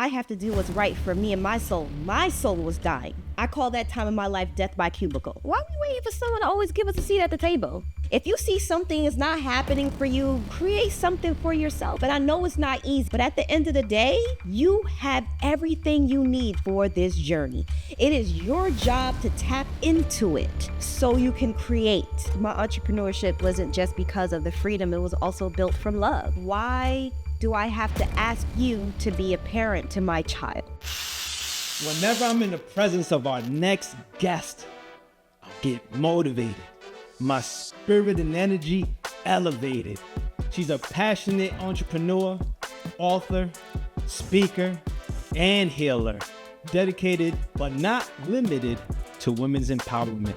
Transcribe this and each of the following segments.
I have to do what's right for me and my soul. My soul was dying. I call that time in my life death by cubicle. Why are we waiting for someone to always give us a seat at the table? If you see something is not happening for you, create something for yourself. And I know it's not easy, but at the end of the day, you have everything you need for this journey. It is your job to tap into it so you can create. My entrepreneurship wasn't just because of the freedom, it was also built from love. Why do I have to ask you to be a parent to my child? Whenever I'm in the presence of our next guest, I get motivated. My spirit and energy elevated. She's a passionate entrepreneur, author, speaker, and healer, dedicated but not limited to women's empowerment.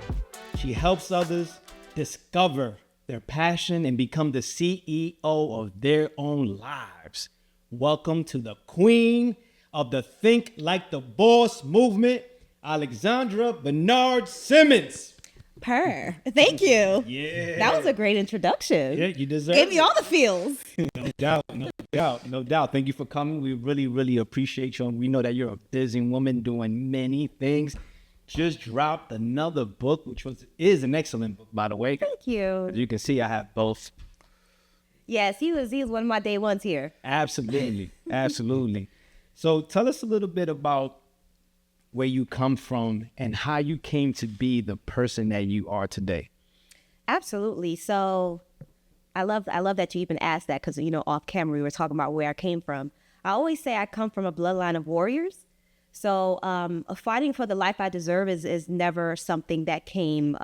She helps others discover their passion and become the CEO of their own lives. Welcome to the queen of the Think Like the Boss movement, Alexandra Bernard-Simmons. Thank you. Yeah. That was a great introduction. Yeah, you deserve Gave me it. all the feels. No doubt. Thank you for coming. We really, really appreciate you. And we know that you're a busy woman doing many things. Just dropped another book, which is an excellent book, by the way. Thank you. As you can see, I have both. Yes, he was one of my day ones here. Absolutely. Absolutely. So tell us a little bit about where you come from and how you came to be the person that you are today. Absolutely. So I love that you even asked that because, off camera, we were talking about where I came from. I always say I come from a bloodline of warriors. So fighting for the life I deserve is never something that came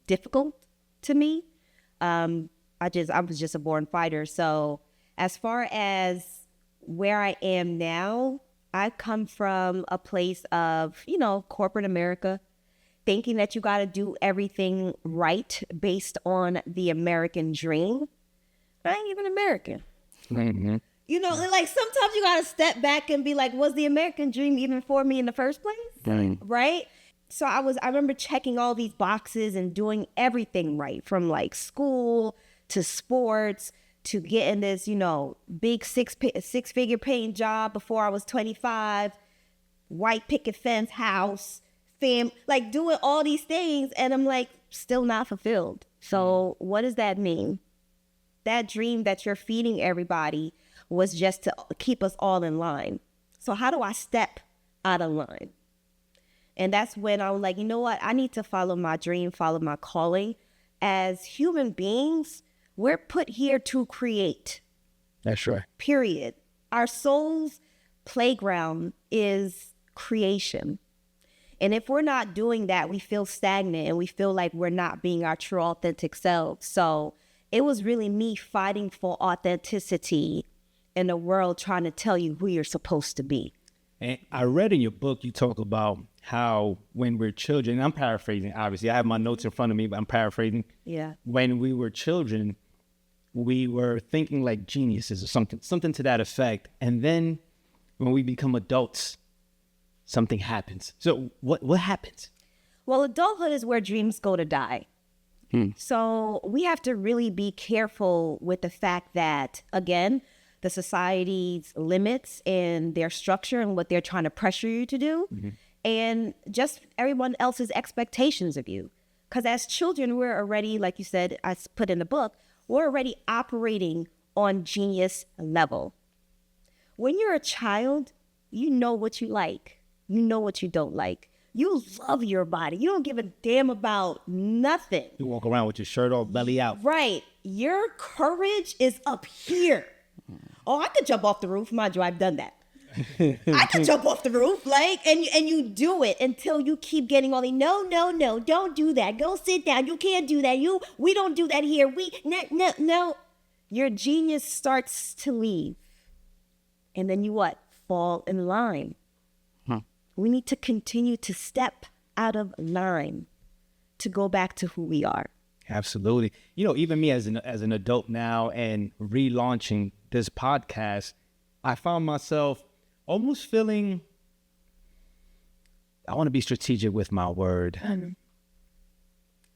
difficult to me. I was just a born fighter. So as far as where I am now, I come from a place of, corporate America, thinking that you got to do everything right based on the American dream. I ain't even American. Mm-hmm. Like sometimes you got to step back and be like, was the American dream even for me in the first place? Dang. Right? So I remember checking all these boxes and doing everything right, from like school to sports to getting this, big six-figure paying job before I was 25, white picket fence house, like doing all these things. And I'm like, still not fulfilled. So what does that mean? That dream that you're feeding everybody was just to keep us all in line. So how do I step out of line? And that's when I'm like, you know what? I need to follow my dream, follow my calling. As human beings, we're put here to create. That's right. Period. Our soul's playground is creation. And if we're not doing that, we feel stagnant and we feel like we're not being our true authentic selves. So it was really me fighting for authenticity in the world, trying to tell you who you're supposed to be. And I read in your book, you talk about how when we're children, I'm paraphrasing, obviously. I have my notes in front of me, but I'm paraphrasing. Yeah. When we were children, we were thinking like geniuses or something to that effect. And then when we become adults, something happens. So what happens? Well, adulthood is where dreams go to die. So we have to really be careful with the fact that, again, the society's limits and their structure and what they're trying to pressure you to do, and just everyone else's expectations of you. Because as children, we're already, like you said, I put in the book, we're already operating on genius level. When you're a child, you know what you like. You know what you don't like. You love your body. You don't give a damn about nothing. You walk around with your shirt off, belly out. Right. Your courage is up here. Oh, I could jump off the roof. Mind you, I've done that. I could jump off the roof, and you do it until you keep getting all the no, don't do that. Go sit down. You can't do that. We don't do that here. No. Your genius starts to leave. And then you what? Fall in line. We need to continue to step out of line to go back to who we are. Absolutely. Even me as an adult now and relaunching this podcast, I found myself almost feeling, I want to be strategic with my word,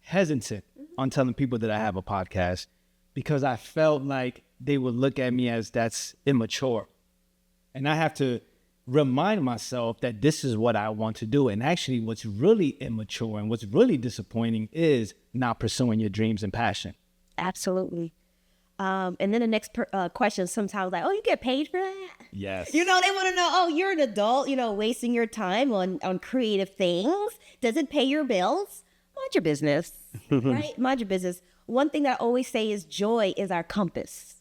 hesitant on telling people that I have a podcast because I felt like they would look at me as that's immature. And I have to remind myself that this is what I want to do. And actually what's really immature and what's really disappointing is not pursuing your dreams and passion. Absolutely. And then the next question sometimes like, oh, you get paid for that? Yes. You know, they want to know, oh, you're an adult, you know, wasting your time on creative things. Does it pay your bills? Mind your business, right? Mind your business. One thing that I always say is joy is our compass.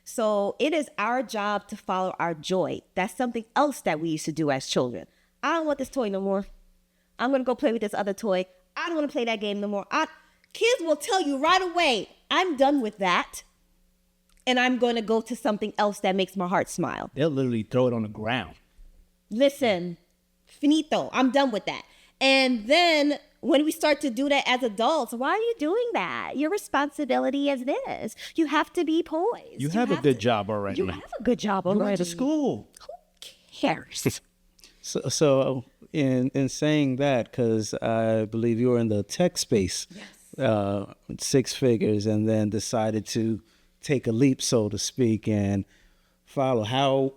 So it is our job to follow our joy. That's something else that we used to do as children. I don't want this toy no more. I'm going to go play with this other toy. I don't want to play that game no more. Kids will tell you right away, I'm done with that. And I'm going to go to something else that makes my heart smile. They'll literally throw it on the ground. Listen, finito, I'm done with that. And then when we start to do that as adults, why are you doing that? Your responsibility is this. You have to be poised. You have a good job already. You have a good job You already. went to school. Who cares? So in saying that, because I believe you were in the tech space, Yes. 6 figures, and then decided to take a leap, so to speak, and follow. How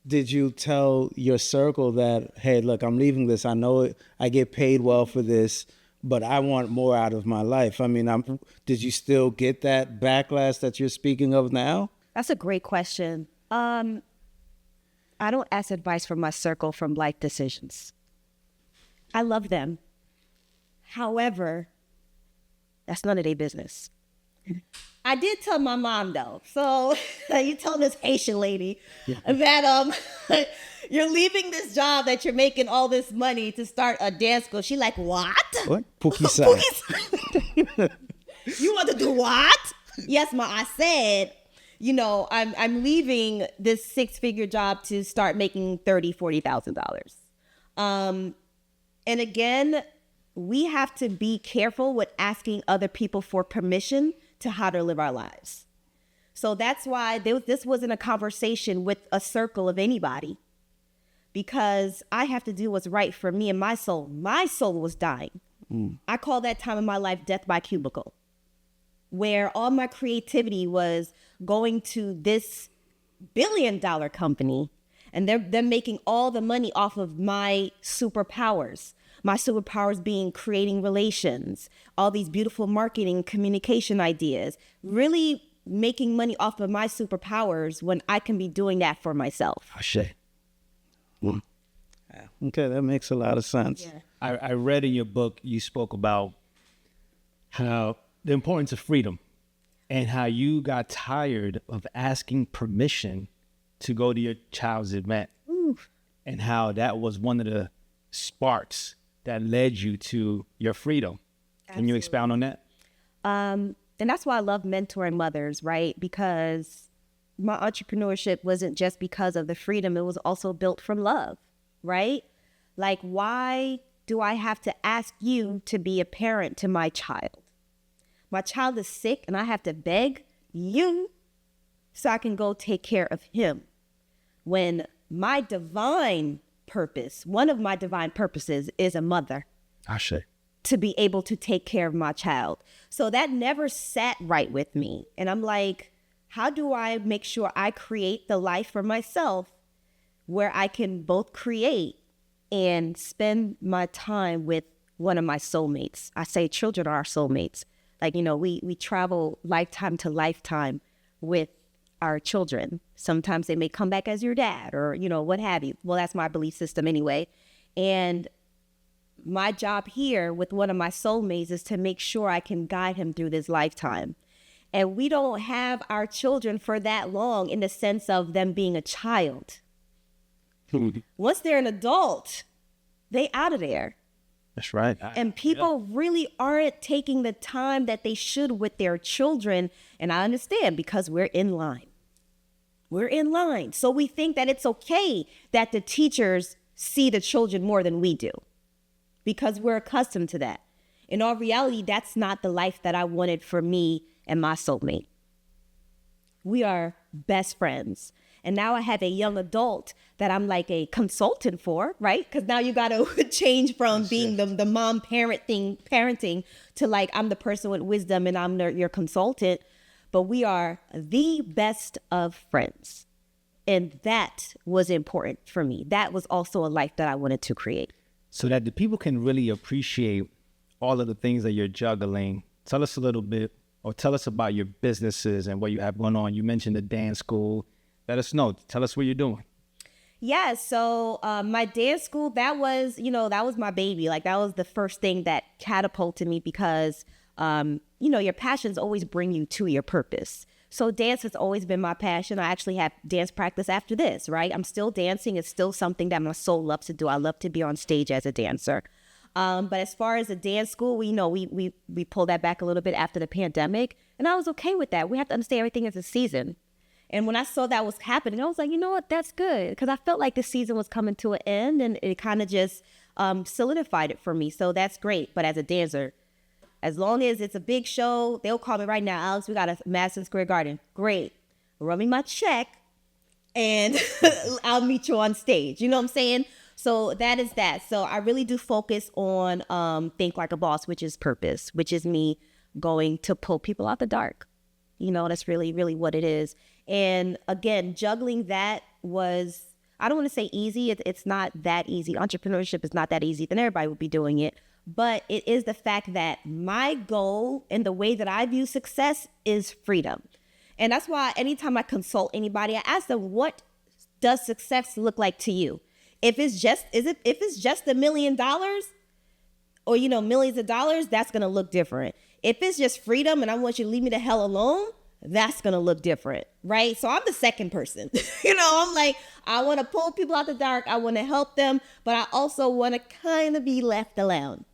did you tell your circle that, hey, look, I'm leaving this. I know I get paid well for this, but I want more out of my life. I mean, did you still get that backlash that you're speaking of now? That's a great question. I don't ask advice from my circle from life decisions. I love them. However, that's none of their business. I did tell my mom though. So you tell this Haitian lady that you're leaving this job that you're making all this money to start a dance school. She like, what? What? Pookie side. You want to do what? Yes, Ma. I said, you know, I'm leaving this 6-figure job to start making $30,000-$40,000. And again, we have to be careful with asking other people for permission to how to live our lives. So that's why this wasn't a conversation with a circle of anybody, because I have to do what's right for me and my soul. My soul was dying. I call that time in my life death by cubicle, where all my creativity was going to this billion-dollar company, and they're making all the money off of my superpowers. My superpowers being creating relations, all these beautiful marketing, communication ideas, really making money off of my superpowers when I can be doing that for myself. Ashe. Okay, that makes a lot of sense. Yeah. I read in your book, you spoke about how the importance of freedom and how you got tired of asking permission to go to your child's event. Ooh. And how that was one of the sparks that led you to your freedom. Can you expound on that? And that's why I love mentoring mothers, right? Because my entrepreneurship wasn't just because of the freedom. It was also built from love, right? Like, why do I have to ask you to be a parent to my child? My child is sick and I have to beg you so I can go take care of him. When my divine purpose, one of my divine purposes is a mother. Ashe. To be able to take care of my child. So that never sat right with me. And I'm like, how do I make sure I create the life for myself where I can both create and spend my time with one of my soulmates? I say children are our soulmates. Like, you know, we travel lifetime to lifetime with our children. Sometimes they may come back as your dad or, you know, what have you. Well, that's my belief system anyway. And my job here with one of my soulmates is to make sure I can guide him through this lifetime. And we don't have our children for that long in the sense of them being a child. Once they're an adult, they out of there. That's right. And people really aren't taking the time that they should with their children. And I understand, because we're in line. We're in line. So we think that it's okay that the teachers see the children more than we do, because we're accustomed to that. In all reality, that's not the life that I wanted for me and my soulmate. We are best friends. And now I have a young adult that I'm like a consultant for, right? Because now you got to change from being the mom parenting to like, I'm the person with wisdom and I'm your consultant. But we are the best of friends. And that was important for me. That was also a life that I wanted to create. So that the people can really appreciate all of the things that you're juggling. Tell us a little bit, or tell us about your businesses and what you have going on. You mentioned the dance school. Let us know. Tell us what you're doing. Yeah, so my dance school, that was my baby. Like, that was the first thing that catapulted me because, your passions always bring you to your purpose. So dance has always been my passion. I actually have dance practice after this, right? I'm still dancing. It's still something that my soul loves to do. I love to be on stage as a dancer. But as far as the dance school, we pulled that back a little bit after the pandemic, and I was okay with that. We have to understand everything is a season. And when I saw that was happening, I was like, you know what, that's good. Because I felt like the season was coming to an end, and it kind of just solidified it for me. So that's great. But as a dancer, as long as it's a big show, they'll call me right now, Alex, we got a Madison Square Garden. Great. Run me my check, and I'll meet you on stage. You know what I'm saying? So that is that. So I really do focus on Think Like a Boss, which is purpose, which is me going to pull people out the dark. That's really, really what it is. And again, juggling that was, I don't want to say easy. It's not that easy. Entrepreneurship is not that easy. Then everybody would be doing it. But it is the fact that my goal and the way that I view success is freedom. And that's why anytime I consult anybody, I ask them, what does success look like to you? If it's just $1 million or, millions of dollars, that's going to look different. If it's just freedom and I want you to leave me the hell alone, that's going to look different, right? So I'm the second person. I'm like, I want to pull people out the dark. I want to help them, but I also want to kind of be left alone.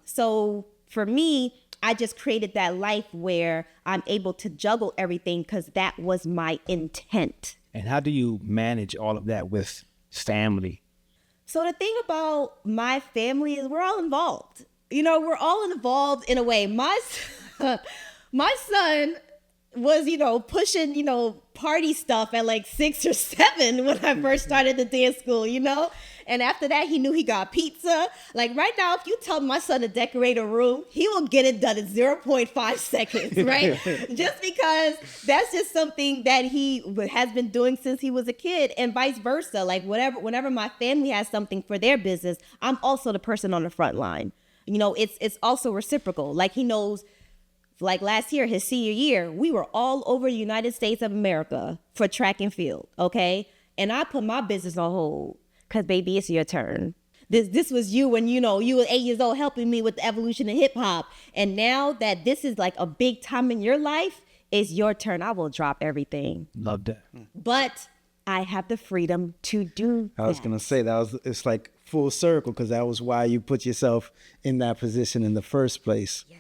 So for me, I just created that life where I'm able to juggle everything because that was my intent. And how do you manage all of that with family? So the thing about my family is we're all involved. We're all involved in a way. My son was, pushing, party stuff at like 6 or 7 when I first started the dance school, And after that, he knew he got pizza. Like right now, if you tell my son to decorate a room, he will get it done in 0.5 seconds, right? Just because that's just something that he has been doing since he was a kid, and vice versa. Like whenever my family has something for their business, I'm also the person on the front line. It's also reciprocal. Like he knows, like last year, his senior year, we were all over the United States of America for track and field, okay? And I put my business on hold because, baby, it's your turn. This was you when, you were 8 years old helping me with the evolution of hip hop. And now that this is like a big time in your life, it's your turn. I will drop everything. Love that. But I have the freedom to do that. I was going to say it's like full circle because that was why you put yourself in that position in the first place. Yes.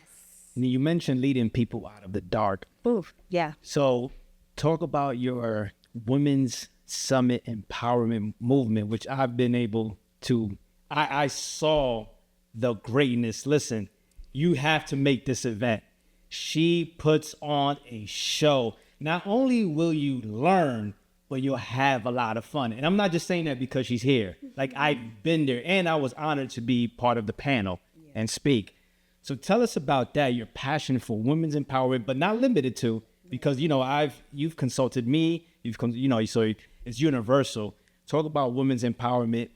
You mentioned leading people out of the dark. Oof, yeah. So talk about your Women's Summit Empowerment Movement, which I've been able to, I saw the greatness. Listen, you have to make this event. She puts on a show. Not only will you learn, but you'll have a lot of fun. And I'm not just saying that because she's here. Like, I've been there, and I was honored to be part of the panel and speak. So tell us about that, your passion for women's empowerment, but not limited to, because, you've consulted me, so it's universal. Talk about women's empowerment.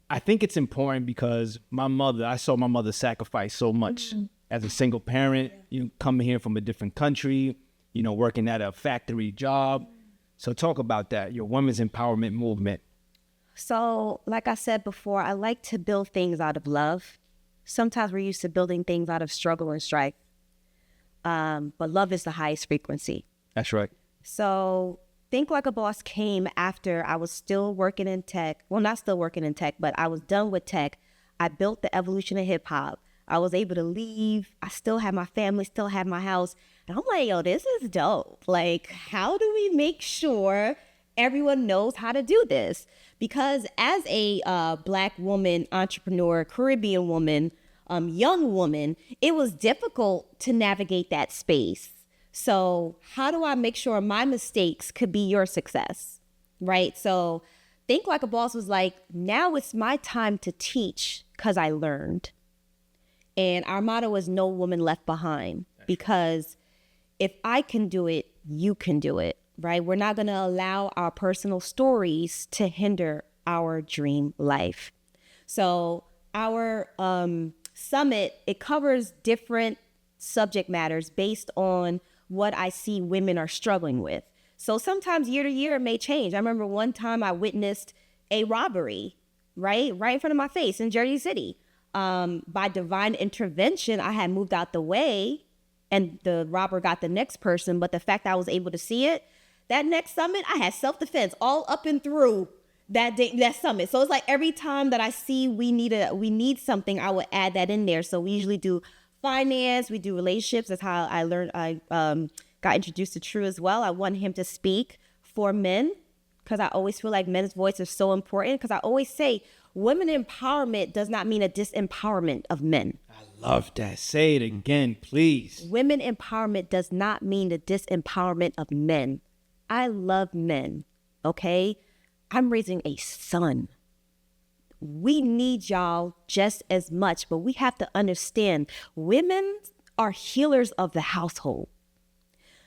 I think it's important because I saw my mother sacrifice so much as a single parent, coming here from a different country, working at a factory job. So talk about that, your women's empowerment movement. So like I said before, I like to build things out of love. Sometimes we're used to building things out of struggle and strife. But love is the highest frequency. That's right. So Think Like a Boss came after I was still working in tech. Well, not still working in tech, but I was done with tech. I built the evolution of hip hop. I was able to leave. I still have my family, still have my house. And I'm like, yo, this is dope. Like, how do we make sure everyone knows how to do this? Because as a Black woman, entrepreneur, Caribbean woman, young woman, it was difficult to navigate that space. So how do I make sure my mistakes could be your success, right? So Think Like a Boss was like, now it's my time to teach because I learned. And our motto is no woman left behind, because if I can do it, you can do it. right? We're not going to allow our personal stories to hinder our dream life. So our summit, it covers different subject matters based on what I see women are struggling with. So sometimes year to year it may change. I remember one time I witnessed a robbery, right in front of my face in Jersey City. By divine intervention, I had moved out the way and the robber got the next person. But the fact that I was able to see it, that next summit, I had self-defense all up and through that day, that summit. So it's like every time that I see we need something, I would add that in there. So we usually do finance, we do relationships. That's how I learned. I got introduced to True as well. I want him to speak for men because I always feel like men's voice is so important. Because I always say women empowerment does not mean a disempowerment of men. I love that. Say it again, please. Women empowerment does not mean the disempowerment of men. I love men, okay? I'm raising a son. We need y'all just as much, but we have to understand women are healers of the household.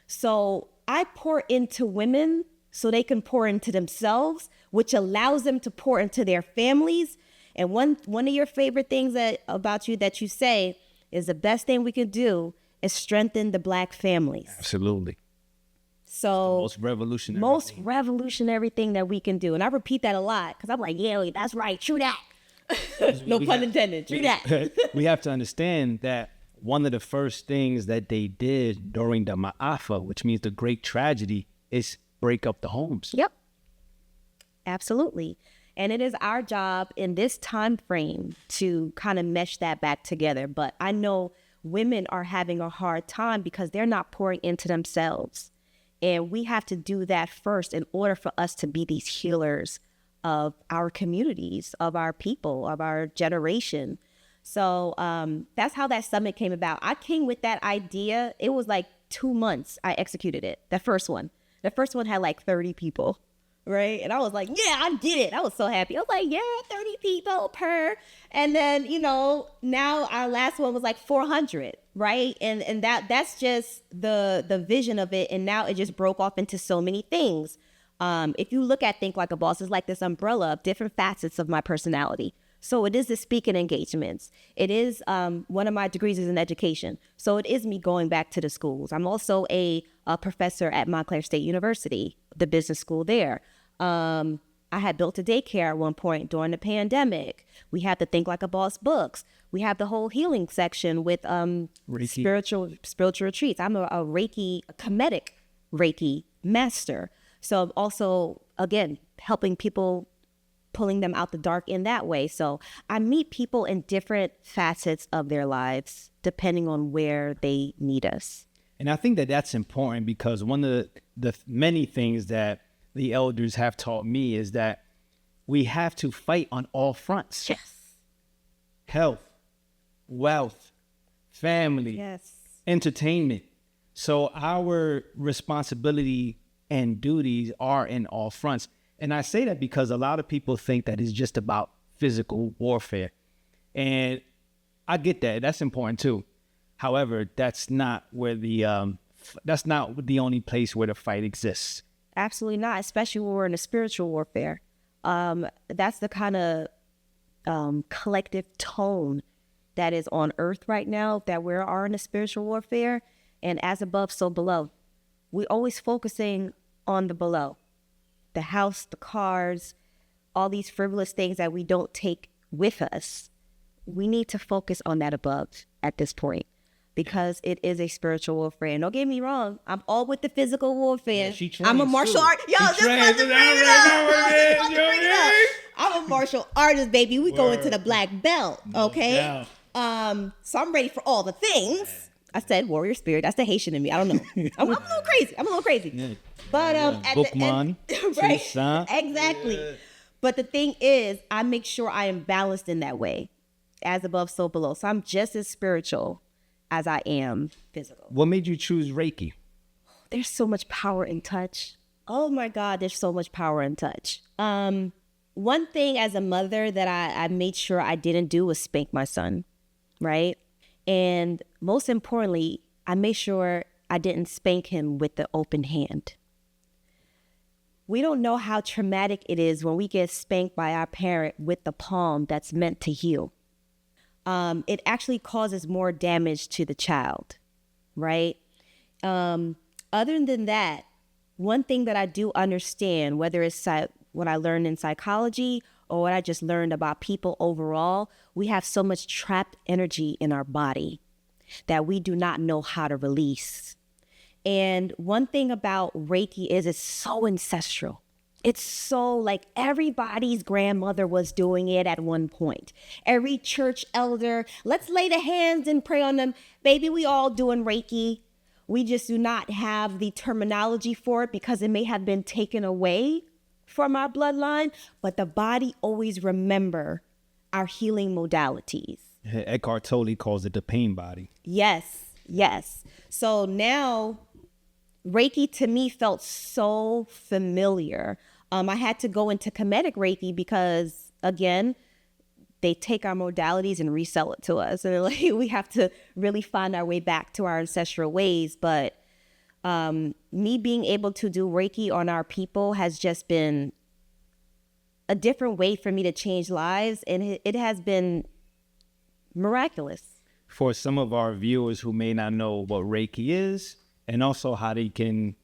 So I pour into women so they can pour into themselves, which allows them to pour into their families. And one of your favorite things about you that you say is the best thing we can do is strengthen the Black families. Absolutely. So Most revolutionary thing that we can do. And I repeat that a lot because I'm like, yeah, that's right. True that. No pun intended. True that. We have to understand that one of the first things that they did during the Ma'afa, which means the great tragedy, is break up the homes. Yep. Absolutely. And it is our job in this time frame to kind of mesh that back together. But I know women are having a hard time because they're not pouring into themselves. And we have to do that first in order for us to be these healers of our communities, of our people, of our generation. So that's how that summit came about. I came with that idea. It was like 2 months I executed it. The first one had like 30 people, right? And I was like, yeah, I did it. I was so happy. I was like, yeah, 30 people per. And then, now our last one was like 400, right? And that's just the vision of it. And now it just broke off into so many things. If you look at Think Like a Boss, it's like this umbrella of different facets of my personality. So it is the speaking engagements. It is one of my degrees is in education. So it is me going back to the schools. I'm also a professor at Montclair State University, the business school there. I had built a daycare at one point during the pandemic. We have the Think Like a Boss books. We have the whole healing section with spiritual retreats. I'm a comedic Reiki master. So I'm also, again, helping people, pulling them out the dark in that way. So I meet people in different facets of their lives, depending on where they need us. And I think that that's important because one of the many things that the elders have taught me is that we have to fight on all fronts. Yes. Health, wealth, family, Yes. entertainment. So our responsibility and duties are in all fronts. And I say that because a lot of people think that it's just about physical warfare. And I get that. That's important too. However, that's not where that's not the only place where the fight exists. Absolutely not, especially when we're in a spiritual warfare. That's the kind of collective tone that is on earth right now, that we are in a spiritual warfare. And as above, so below. We're always focusing on the below. The house, the cars, all these frivolous things that we don't take with us. We need to focus on that above at this point because it is a spiritual warfare. And don't get me wrong, I'm all with the physical warfare. Yeah, I'm a martial artist. Yo, just about to bring it up. I'm a martial artist, baby. We go into the black belt, okay? So I'm ready for all the things. I said warrior spirit. That's the Haitian in me. I don't know. I'm a little crazy. Yeah. But at Bookman, the end, right? Exactly. Yeah. But the thing is, I make sure I am balanced in that way, as above, so below. So I'm just as spiritual as I am physical. What made you choose Reiki? There's so much power in touch. Oh my God, there's so much power in touch. One thing as a mother that I made sure I didn't do was spank my son, right? And most importantly, I made sure I didn't spank him with the open hand. We don't know how traumatic it is when we get spanked by our parent with the palm that's meant to heal. It actually causes more damage to the child, right? Other than that, one thing that I do understand, whether it's what I learned in psychology or what I just learned about people overall, we have so much trapped energy in our body that we do not know how to release. And one thing about Reiki is it's so ancestral. It's so like everybody's grandmother was doing it at one point. Every church elder, let's lay the hands and pray on them. Baby, we all doing Reiki. We just do not have the terminology for it because it may have been taken away from our bloodline, but the body always remember our healing modalities. Eckhart Tolle calls it the pain body. Yes, yes. So now Reiki to me felt so familiar. I had to go into comedic Reiki because, again, they take our modalities and resell it to us. And like, we have to really find our way back to our ancestral ways. But me being able to do Reiki on our people has just been a different way for me to change lives. And it has been miraculous. For some of our viewers who may not know what Reiki is, and also how they can,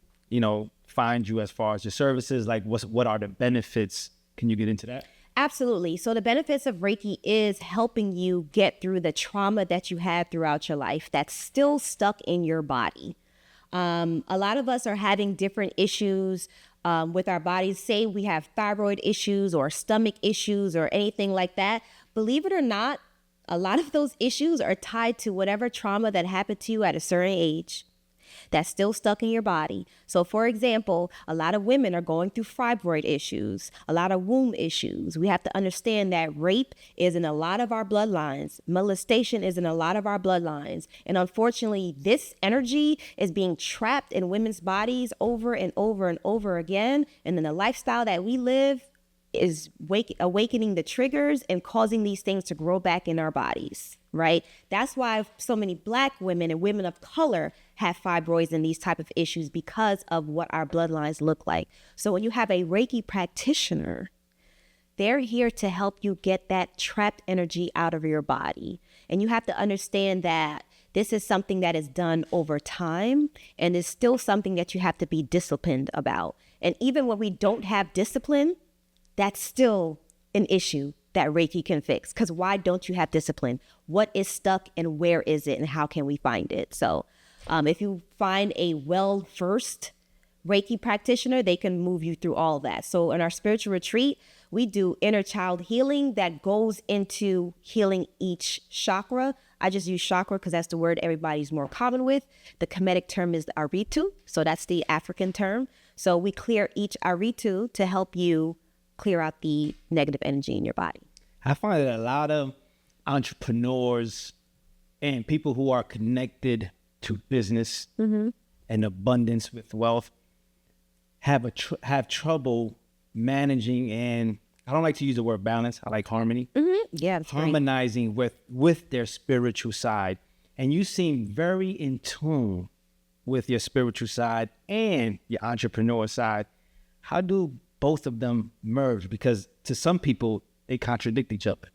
find you as far as your services, like what are the benefits? Can you get into that? Absolutely. So the benefits of Reiki is helping you get through the trauma that you had throughout your life that's still stuck in your body. A lot of us are having different issues with our bodies. Say we have thyroid issues or stomach issues or anything like that. Believe it or not, a lot of those issues are tied to whatever trauma that happened to you at a certain age that's still stuck in your body. So for example, a lot of women are going through fibroid issues, a lot of womb issues. We have to understand that rape is in a lot of our bloodlines. Molestation is in a lot of our bloodlines. And unfortunately, this energy is being trapped in women's bodies over and over and over again. And then the lifestyle that we live is awakening the triggers and causing these things to grow back in our bodies, right? That's why so many Black women and women of color have fibroids and these type of issues because of what our bloodlines look like. So when you have a Reiki practitioner, they're here to help you get that trapped energy out of your body. And you have to understand that this is something that is done over time and is still something that you have to be disciplined about. And even when we don't have discipline, that's still an issue that Reiki can fix. Because why don't you have discipline? What is stuck and where is it and how can we find it? So if you find a well-versed Reiki practitioner, they can move you through all that. So in our spiritual retreat, we do inner child healing that goes into healing each chakra. I just use chakra because that's the word everybody's more common with. The Kemetic term is the aritu. So that's the African term. So we clear each aritu to help you clear out the negative energy in your body. I find that a lot of entrepreneurs and people who are connected to business and abundance with wealth have trouble managing, and I don't like to use the word balance. I like harmony. Yeah, that's harmonizing with their spiritual side. And you seem very in tune with your spiritual side and your entrepreneur side. How do both of them merge? Because to some people, they contradict each other.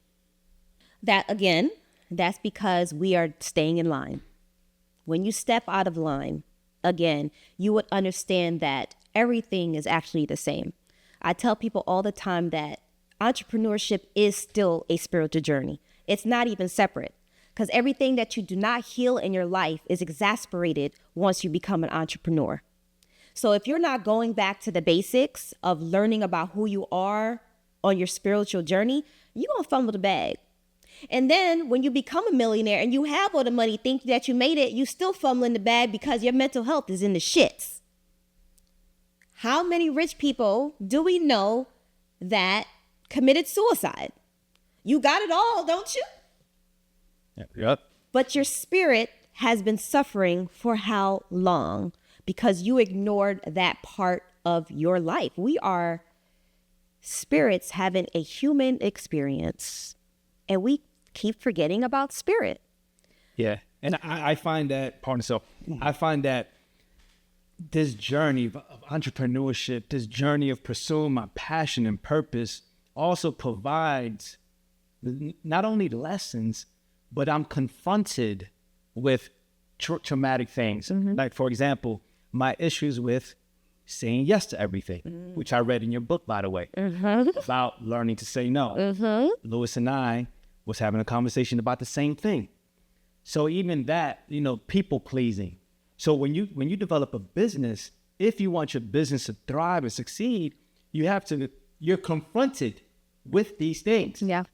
That, again, that's because we are staying in line. When you step out of line, again, you would understand that everything is actually the same. I tell people all the time that entrepreneurship is still a spiritual journey. It's not even separate, because everything that you do not heal in your life is exacerbated once you become an entrepreneur. So if you're not going back to the basics of learning about who you are on your spiritual journey, you're going to fumble the bag. And then when you become a millionaire and you have all the money, think that you made it, you still fumbling the bag because your mental health is in the shits. How many rich people do we know that committed suicide? You got it all, don't you? Yep. But your spirit has been suffering for how long? Because you ignored that part of your life. We are spirits having a human experience, and we keep forgetting about spirit. Yeah. And I find that, pardon myself, I find that this journey of entrepreneurship, this journey of pursuing my passion and purpose also provides not only lessons, but I'm confronted with traumatic things. Like, for example, my issues with saying yes to everything, which I read in your book, by the way, about learning to say no. Lewis and I was having a conversation about the same thing. So even that, people pleasing. So when you develop a business, if you want your business to thrive and succeed, you're confronted with these things. Yeah.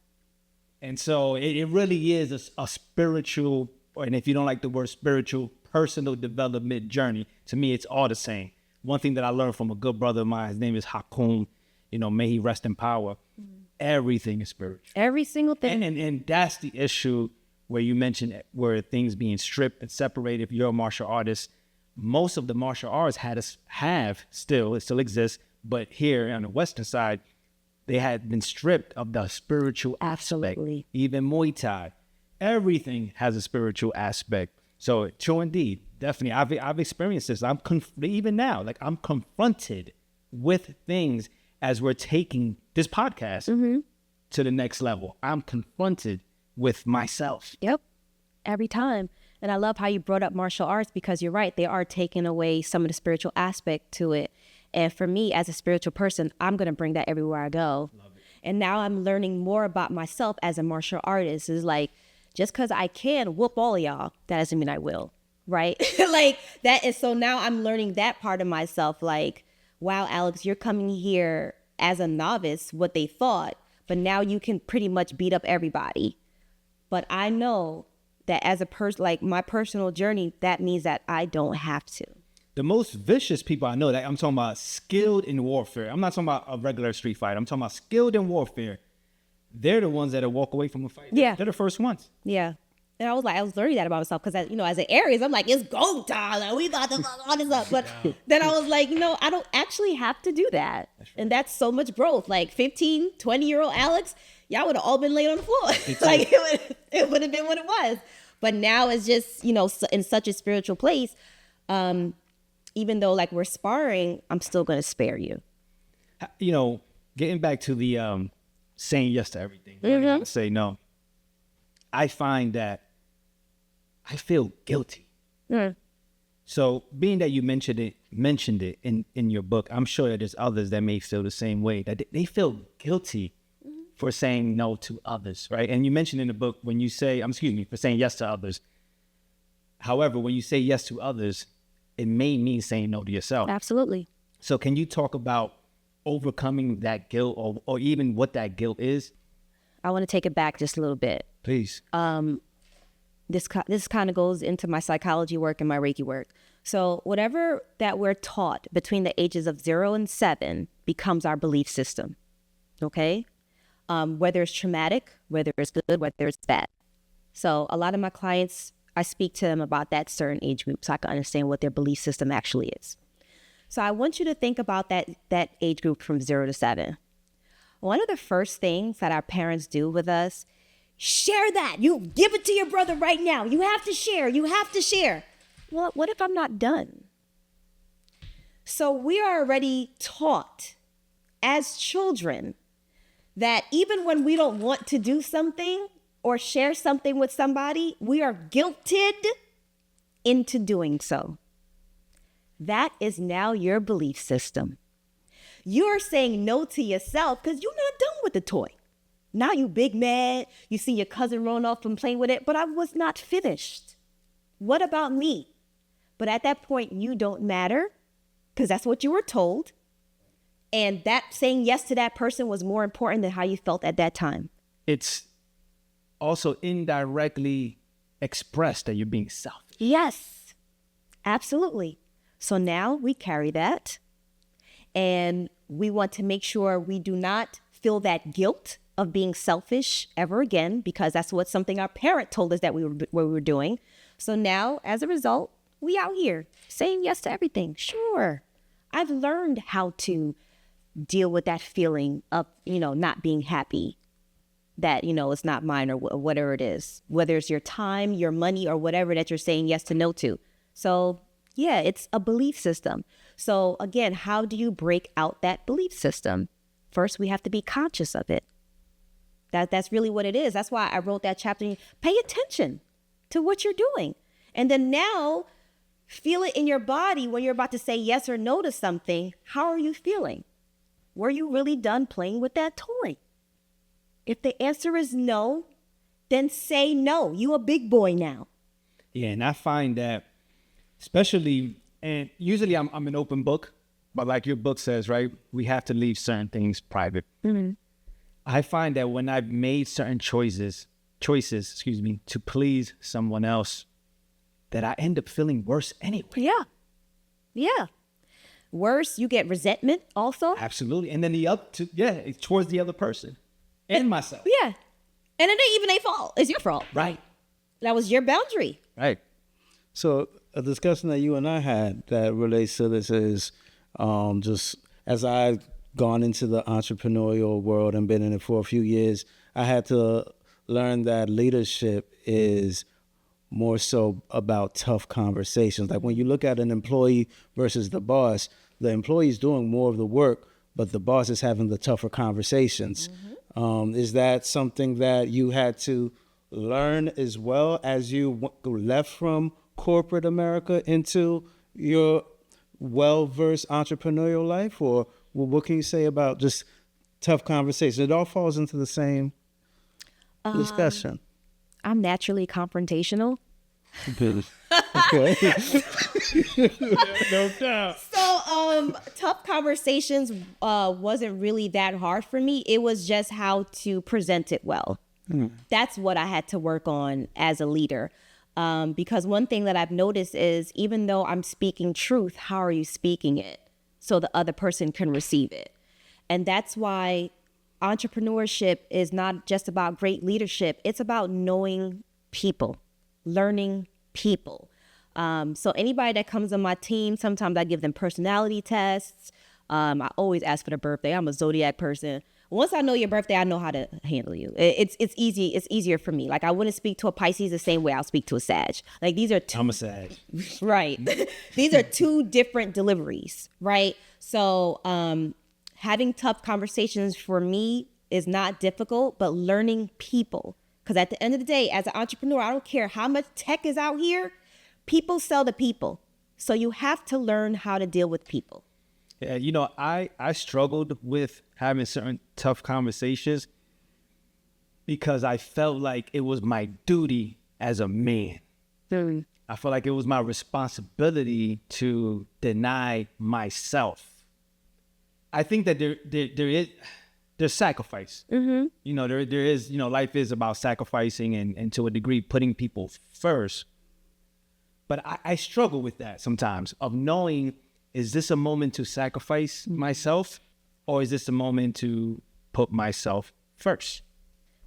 And so it really is a spiritual, and if you don't like the word spiritual, personal development journey. To me, it's all the same. One thing that I learned from a good brother of mine, his name is Hakum, may he rest in power. Everything is spiritual. Every single thing. And that's the issue where you mentioned where things being stripped and separated. If you're a martial artist, most of the martial arts it still exists, but here on the Western side, they had been stripped of the spiritual aspect. Absolutely. Even Muay Thai, everything has a spiritual aspect. So true indeed, definitely. I've experienced this. Even now, like I'm confronted with things as we're taking this podcast to the next level. I'm confronted with myself. Yep. Every time. And I love how you brought up martial arts, because you're right. They are taking away some of the spiritual aspect to it. And for me, as a spiritual person, I'm going to bring that everywhere I go. And now I'm learning more about myself as a martial artist. It's like, just because I can whoop all of y'all, that doesn't mean I will, right? Like that is, so now I'm learning that part of myself. Like, wow, Alex, you're coming here as a novice, what they thought, but now you can pretty much beat up everybody. But I know that as a person, like my personal journey, that means that I don't have to. The most vicious people I know, that I'm talking about skilled in warfare. I'm not talking about a regular street fight. I'm talking about skilled in warfare. They're the ones that walk away from a fight. Yeah. They're the first ones. Yeah. And I was learning that about myself, because as an Aries, I'm like, it's go time. Like, we about to fuck all this up. But then I was like, I don't actually have to do that. Right. And that's so much growth. Like 15, 20-year-old Alex, y'all would have all been laid on the floor. Like it would have been what it was. But now it's just, in such a spiritual place. Even though like we're sparring, I'm still going to spare you. Getting back to the saying yes to everything. Mm-hmm. Say no. I find that I feel guilty. Mm. So being that you mentioned it in your book, I'm sure that there's others that may feel the same way, that they feel guilty for saying no to others, right? And you mentioned in the book when you say, for saying yes to others. However, when you say yes to others, it may mean saying no to yourself. Absolutely. So can you talk about overcoming that guilt, or even what that guilt is? I want to take it back just a little bit. Please. This kind of goes into my psychology work and my Reiki work. So whatever that we're taught between the ages of 0 and 7 becomes our belief system. Okay? Whether it's traumatic, whether it's good, whether it's bad. So a lot of my clients, I speak to them about that certain age group so I can understand what their belief system actually is. So I want you to think about that age group from 0 to 7. One of the first things that our parents do with us, share that. You give it to your brother right now. You have to share. You have to share. Well, what if I'm not done? So we are already taught as children that even when we don't want to do something or share something with somebody, we are guilted into doing so. That is now your belief system. You're saying no to yourself because you're not done with the toy. Now you big mad, you see your cousin run off and playing with it, but I was not finished. What about me? But at that point, you don't matter because that's what you were told. And that saying yes to that person was more important than how you felt at that time. It's also indirectly expressed that you're being selfish. Yes, absolutely. So now we carry that, and we want to make sure we do not feel that guilt of being selfish ever again, because that's something our parent told us that we were doing. So now, as a result, we out here saying yes to everything. Sure, I've learned how to deal with that feeling of, not being happy, that, it's not mine or whatever it is, whether it's your time, your money, or whatever that you're saying yes to no to. So Yeah, it's a belief system. So again, how do you break out that belief system? First, we have to be conscious of it. That's really what it is. That's why I wrote that chapter. Pay attention to what you're doing. And then now feel it in your body when you're about to say yes or no to something. How are you feeling? Were you really done playing with that toy? If the answer is no, then say no. You a big boy now. Yeah, and I find that, especially, and usually I'm an open book, but like your book says, right, we have to leave certain things private. Mm-hmm. I find that when I've made certain choices, to please someone else, that I end up feeling worse anyway. Yeah. Worse, you get resentment also. Absolutely. And then it's towards the other person and myself. Yeah. And it ain't even their fault. It's your fault. Right. That was your boundary. Right. So a discussion that you and I had that relates to this is just as I've gone into the entrepreneurial world and been in it for a few years, I had to learn that leadership is more so about tough conversations. Like when you look at an employee versus the employee is doing more of the work, but the boss is having the tougher conversations. Mm-hmm. Is that something that you had to learn as well as you left from corporate America into your well-versed entrepreneurial life? Or what can you say about just tough conversations? It all falls into the same discussion. I'm naturally confrontational. Okay. No doubt. So tough conversations wasn't really that hard for me. It was just how to present it well. That's what I had to work on as a leader. Because one thing that I've noticed is even though I'm speaking truth, how are you speaking it so the other person can receive it? And that's why entrepreneurship is not just about great leadership. It's about knowing people, learning people. So anybody that comes on my team, sometimes I give them personality tests. I always ask for their birthday. I'm a zodiac person. Once I know your birthday, I know how to handle you. It's easy. It's easier for me. Like I wouldn't speak to a Pisces the same way I'll speak to a Sag. Like these are two. I'm a Sag. Right. These are two different deliveries. Right. So having tough conversations for me is not difficult, but learning people. Because at the end of the day, as an entrepreneur, I don't care how much tech is out here. People sell to people. So you have to learn how to deal with people. Yeah, I struggled with having certain tough conversations because I felt like it was my duty as a man. I felt like it was my responsibility to deny myself. I think that there's sacrifice. Mm-hmm. There is, life is about sacrificing and to a degree putting people first. But I struggle with that sometimes of knowing, is this a moment to sacrifice myself or is this a moment to put myself first?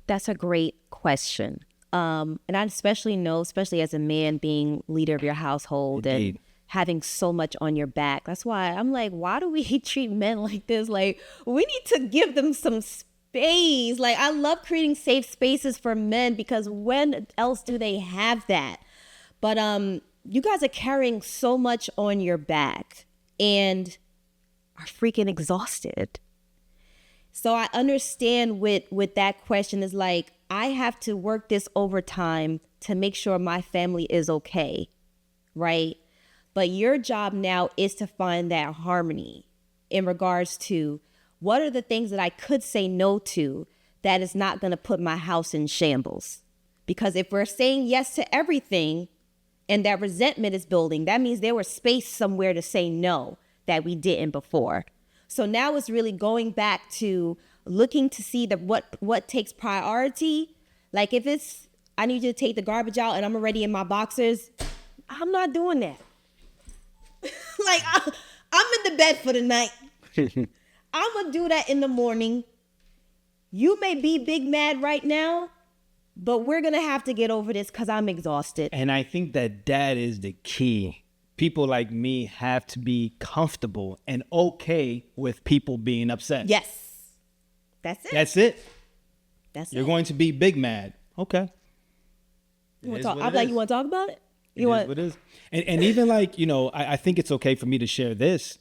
That's a great question. And I especially as a man being leader of your household Indeed. and having so much on your back. That's why I'm like, why do we treat men like this? Like, we need to give them some space. Like, I love creating safe spaces for men because when else do they have that? But you guys are carrying so much on your back and are freaking exhausted. So I understand with that question is like, I have to work this overtime to make sure my family is okay, right? But your job now is to find that harmony in regards to what are the things that I could say no to that is not going to put my house in shambles. Because if we're saying yes to everything and that resentment is building, that means there was space somewhere to say no that we didn't before. So now it's really going back to looking to see what takes priority. Like if it's, I need you to take the garbage out and I'm already in my boxers, I'm not doing that. Like I'm in the bed for the night. I'm gonna do that in the morning. You may be big mad right now, but we're gonna have to get over this because I'm exhausted. And I think that is the key. People like me have to be comfortable and okay with people being upset. Yes. That's it. That's it. That's You're it. going to be big mad. Okay. I'm like, you want to talk about it? It is what it is. And even like, you know, I think it's okay for me to share this.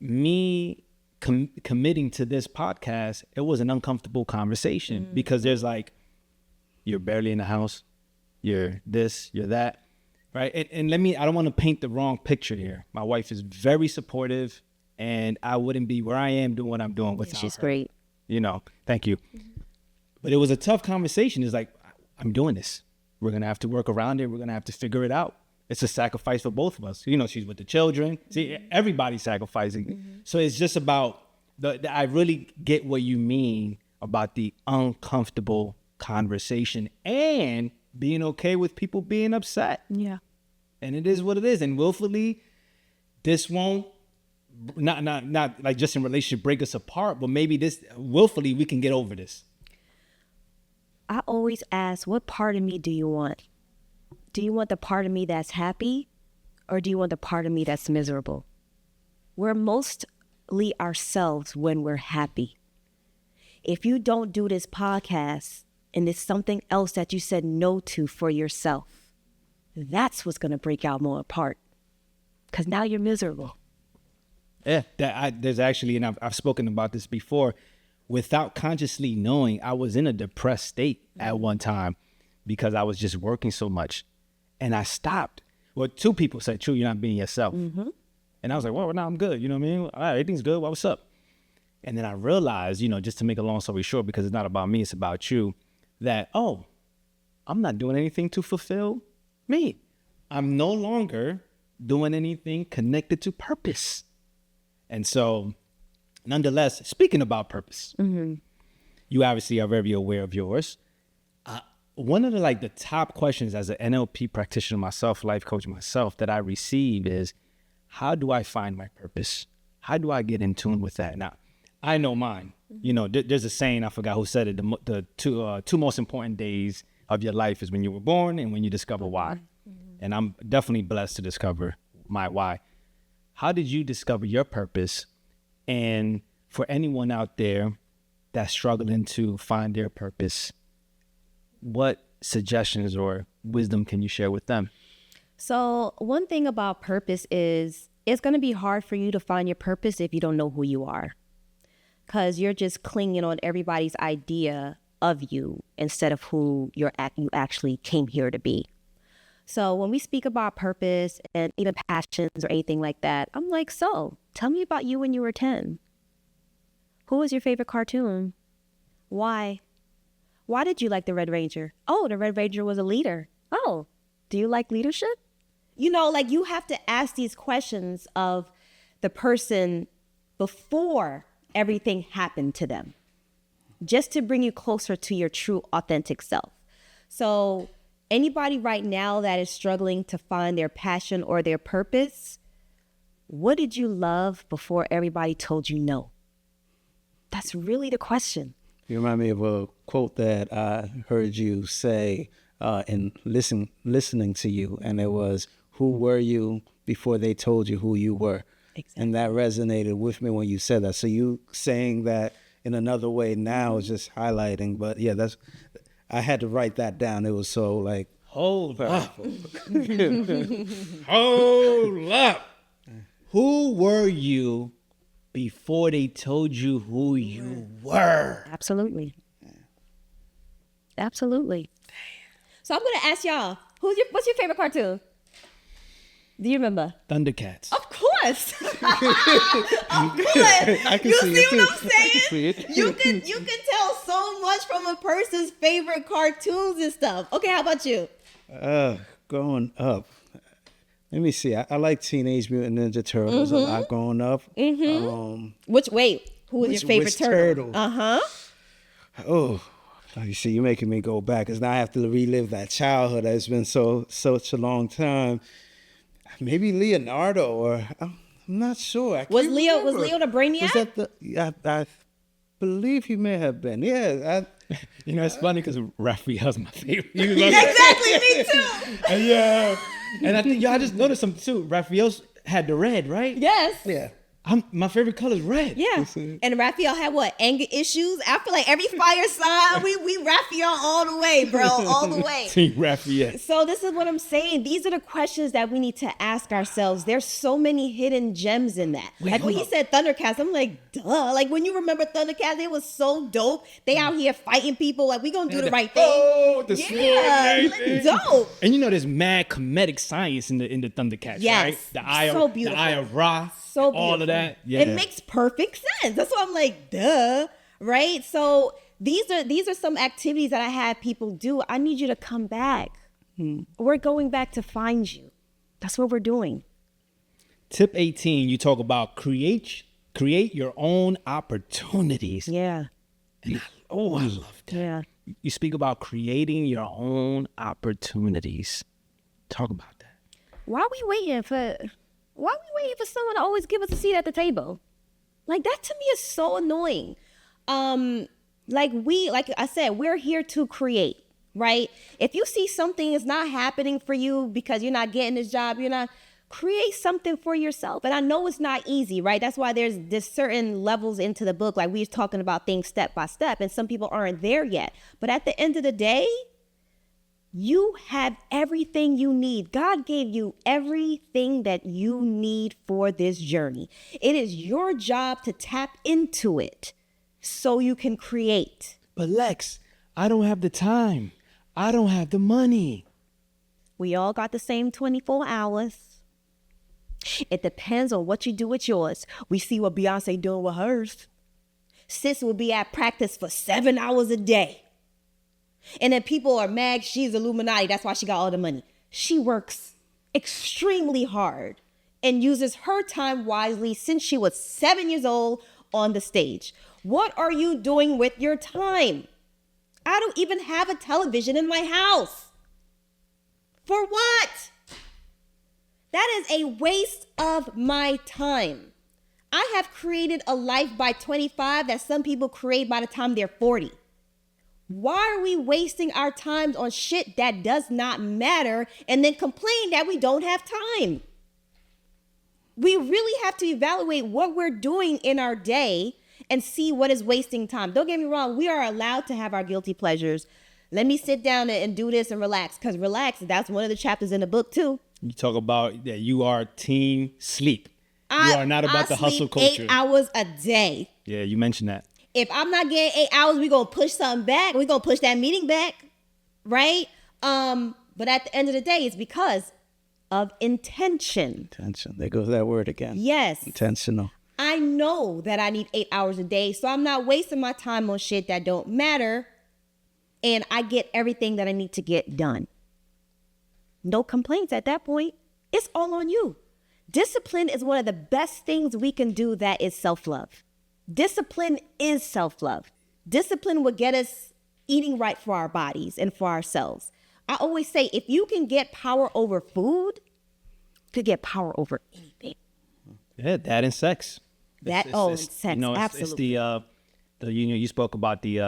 Me committing to this podcast, it was an uncomfortable conversation because there's like, you're barely in the house, you're this, you're that, right? And I don't want to paint the wrong picture here. My wife is very supportive, and I wouldn't be where I am doing what I'm doing without She's her. great. You know, thank you. But it was a tough conversation. It's like, I'm doing this. We're going to have to work around it. We're going to have to figure it out. It's a sacrifice for both of us. You know, she's with the children. See, everybody's sacrificing. So it's just about, I really get what you mean about the uncomfortable conversation and being okay with people being upset. Yeah. And it is what it is. And willfully, this won't, not like just in relationship break us apart, but maybe this, willfully, we can get over this. I always ask, what part of me do you want? Do you want the part of me that's happy, or do you want the part of me that's miserable? We're mostly ourselves when we're happy. If you don't do this podcast and it's something else that you said no to for yourself, that's what's going to break out more apart, because now you're miserable. Yeah, there's actually, and I've spoken about this before, without consciously knowing, I was in a depressed state at one time because I was just working so much. And I stopped. Well, two people said, "True, you're not being yourself." And I was like, well, now I'm good. You know what I mean? All right, everything's good. What's up? And then I realized, you know, just to make a long story short, because it's not about me, it's about you, that, oh, I'm not doing anything to fulfill me. I'm no longer doing anything connected to purpose. And so, nonetheless, speaking about purpose, you obviously are very aware of yours. One of the top questions as an NLP practitioner myself, life coach myself, that I receive is, how do I find my purpose? How do I get in tune with that? Now, I know mine. You know, there's a saying, I forgot who said it, the two most important days of your life is when you were born and when you discover why. And I'm definitely blessed to discover my why. How did you discover your purpose? And for anyone out there that's struggling to find their purpose, what suggestions or wisdom can you share with them? So one thing about purpose is it's going to be hard for you to find your purpose if you don't know who you are, because you're just clinging on everybody's idea of you instead of who you actually came here to be. So when we speak about purpose and even passions or anything like that, I'm like, so tell me about you when you were 10. Who was your favorite cartoon? Why? Why did you like the Red Ranger? Oh, the Red Ranger was a leader. Oh, do you like leadership? You know, like, you have to ask these questions of the person before everything happened to them, just to bring you closer to your true, authentic self. So anybody right now that is struggling to find their passion or their purpose, what did you love before everybody told you no? That's really the question. You remind me of a quote that I heard you say in listening to you, and it was, who were you before they told you who you were? Exactly. And that resonated with me when you said that. So you saying that in another way now is just highlighting. But yeah, I had to write that down. It was so like, Hold up. Hold up. Who were you before they told you who you were? Absolutely. Absolutely. So I'm going to ask y'all, what's your favorite cartoon? Do you remember? Thundercats. Of course. I can You see see it too. what I'm I can see saying? it. You can tell so much from a person's favorite cartoons and stuff. Okay, how about you? Growing up, let me see. I like Teenage Mutant Ninja Turtles a lot growing up. Who was your favorite which turtle? turtle? Oh, you see, you're making me go back, because now I have to relive that childhood that's been such a long time. Maybe Leonardo, or I'm not sure. I Was can't Leo remember. the Brainiac? Was that I believe he may have been. Yeah. You know, it's funny because Raphael's my favorite. Exactly, me too. Yeah. And I think, I just noticed something too. Raphael's had the red, right? Yes. Yeah. My favorite color is red. Yeah. And Raphael had what? Anger issues? I feel like every fire sign, we Raphael all the way, bro. All the way. Team Raphael. So this is what I'm saying. These are the questions that we need to ask ourselves. There's so many hidden gems in that. Like when he said Thundercats, I'm like, duh. Like when you remember Thundercats, it was so dope. They out here fighting people. Like, we gonna do the right thing. Oh, the Yeah, sword. dope. And you know, there's mad comedic science in the Thundercats, Yes. right? The eye So of beautiful. the eye of Ra. So all beautiful. of that. Yeah. It makes perfect sense. That's why I'm like, duh, right? So these are some activities that I have people do. I need you to come back. We're going back to find you. That's what we're doing. Tip 18, you talk about create your own opportunities. Yeah. And I love that. Yeah. You speak about creating your own opportunities. Talk about that. Why are we waiting for someone to always give us a seat at the table? Like, that to me is so annoying. Like I said, we're here to create, right? If you see something is not happening for you because you're not getting this job, create something for yourself. And I know it's not easy, right? That's why there's certain levels into the book. Like, we're talking about things step by step, and some people aren't there yet. But at the end of the day, you have everything you need. God gave you everything that you need for this journey. It is your job to tap into it so you can create. But Lex, I don't have the time. I don't have the money. We all got the same 24 hours. It depends on what you do with yours. We see what Beyonce doing with hers. Sis will be at practice for 7 hours a day. And then people are mad she's Illuminati. That's why she got all the money. She works extremely hard and uses her time wisely since she was 7 years old on the stage. What are you doing with your time? I don't even have a television in my house. For what? That is a waste of my time. I have created a life by 25 that some people create by the time they're 40. Why are we wasting our time on shit that does not matter and then complain that we don't have time? We really have to evaluate what we're doing in our day and see what is wasting time. Don't get me wrong. We are allowed to have our guilty pleasures. Let me sit down and do this and relax. Because relax, that's one of the chapters in the book too. You talk about that you are team sleep. You are not about the hustle culture. 8 hours a day. Yeah, you mentioned that. If I'm not getting 8 hours, we're going to push something back. We're going to push that meeting back, right? But at the end of the day, it's because of intention. Intention. There goes that word again. Yes. Intentional. I know that I need 8 hours a day, so I'm not wasting my time on shit that don't matter, and I get everything that I need to get done. No complaints at that point. It's all on you. Discipline is one of the best things we can do that is self-love. Discipline is self-love. Discipline will get us eating right for our bodies and for ourselves. I always say, if you can get power over food, you could get power over anything. Yeah, that and sex. Sex, absolutely. It's you spoke about the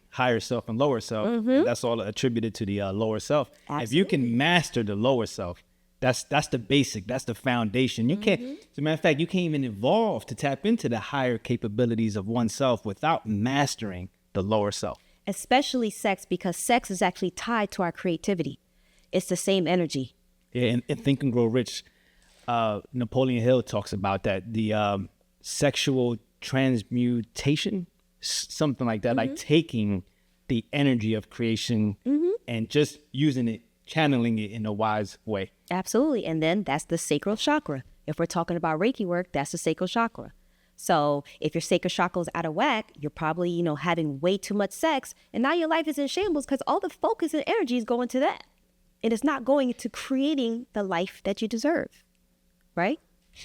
higher self and lower self. Mm-hmm. That's all attributed to the lower self. Absolutely. If you can master the lower self, that's the basic. That's the foundation. You can't. As a matter of fact, you can't even evolve to tap into the higher capabilities of oneself without mastering the lower self. Especially sex, because sex is actually tied to our creativity. It's the same energy. Yeah, and Think and Grow Rich, Napoleon Hill talks about that. The sexual transmutation, something like that, like taking the energy of creation and just using it, channeling it in a wise way. Absolutely. And then that's the sacral chakra. If we're talking about Reiki work, that's the sacral chakra. So if your sacral chakra is out of whack, you're probably, having way too much sex, and now your life is in shambles because all the focus and energy is going to that. And it's not going to creating the life that you deserve, right?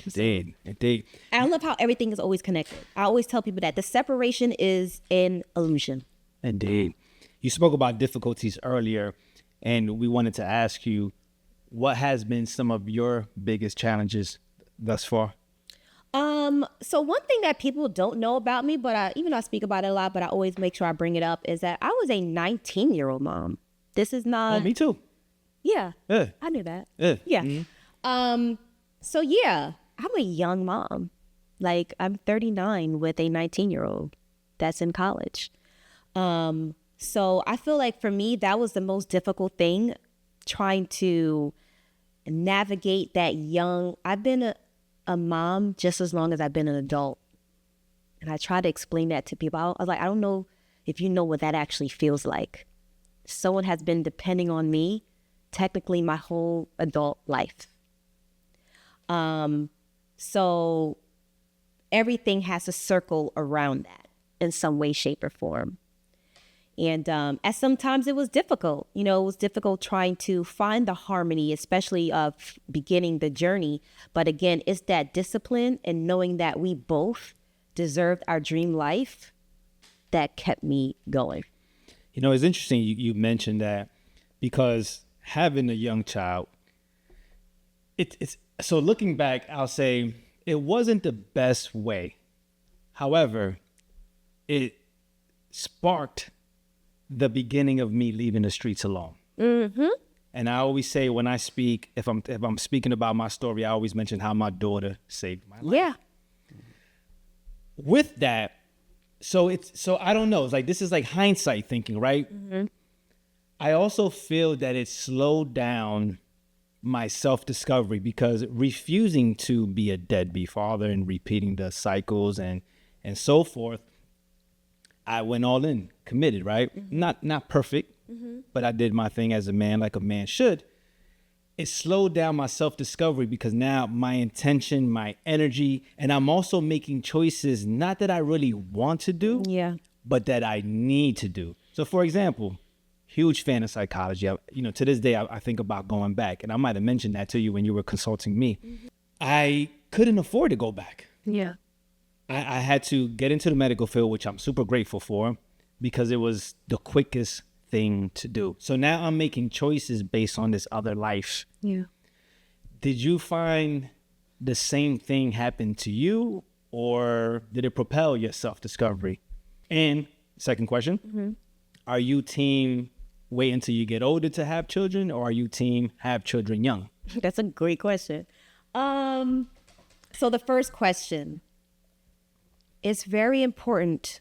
Indeed. And I love how everything is always connected. I always tell people that the separation is an illusion. Indeed. You spoke about difficulties earlier, and we wanted to ask you, what has been some of your biggest challenges thus far? So one thing that people don't know about me, but even though I speak about it a lot, but I always make sure I bring it up, is that I was a 19-year-old mom. This is not. Oh, me too. Yeah. Yeah. I knew that. Yeah. Yeah. Mm-hmm. So yeah, I'm a young mom. Like, I'm 39 with a 19-year-old that's in college. So I feel like for me, that was the most difficult thing, trying to navigate that young. I've been a mom just as long as I've been an adult. And I try to explain that to people. I was like, I don't know if you know what that actually feels like. Someone has been depending on me technically my whole adult life. So everything has to circle around that in some way, shape, or form. And at sometimes it was difficult. You know, it was difficult trying to find the harmony, especially of beginning the journey. But again, it's that discipline and knowing that we both deserved our dream life that kept me going. You know, it's interesting you mentioned that, because having a young child, it's so looking back, I'll say it wasn't the best way. However, it sparked the beginning of me leaving the streets alone. Mm-hmm. And I always say when I speak, if I'm speaking about my story, I always mention how my daughter saved my life. Yeah. With that, so I don't know. It's like, this is like hindsight thinking, right? Mm-hmm. I also feel that it slowed down my self-discovery, because refusing to be a deadbeat father and repeating the cycles and so forth, I went all in, committed, right? Mm-hmm. Not perfect, mm-hmm. but I did my thing as a man, like a man should. It slowed down my self-discovery, because now my intention, my energy, and I'm also making choices, not that I really want to do, but that I need to do. So for example, huge fan of psychology. To this day, I think about going back, and I might have mentioned that to you when you were consulting me. Mm-hmm. I couldn't afford to go back. Yeah. I had to get into the medical field, which I'm super grateful for, because it was the quickest thing to do. So now I'm making choices based on this other life. Yeah. Did you find the same thing happen to you, or did it propel your self-discovery? And second question, mm-hmm. Are you team wait until you get older to have children, or are you team have children young? That's a great question. So the first question, it's very important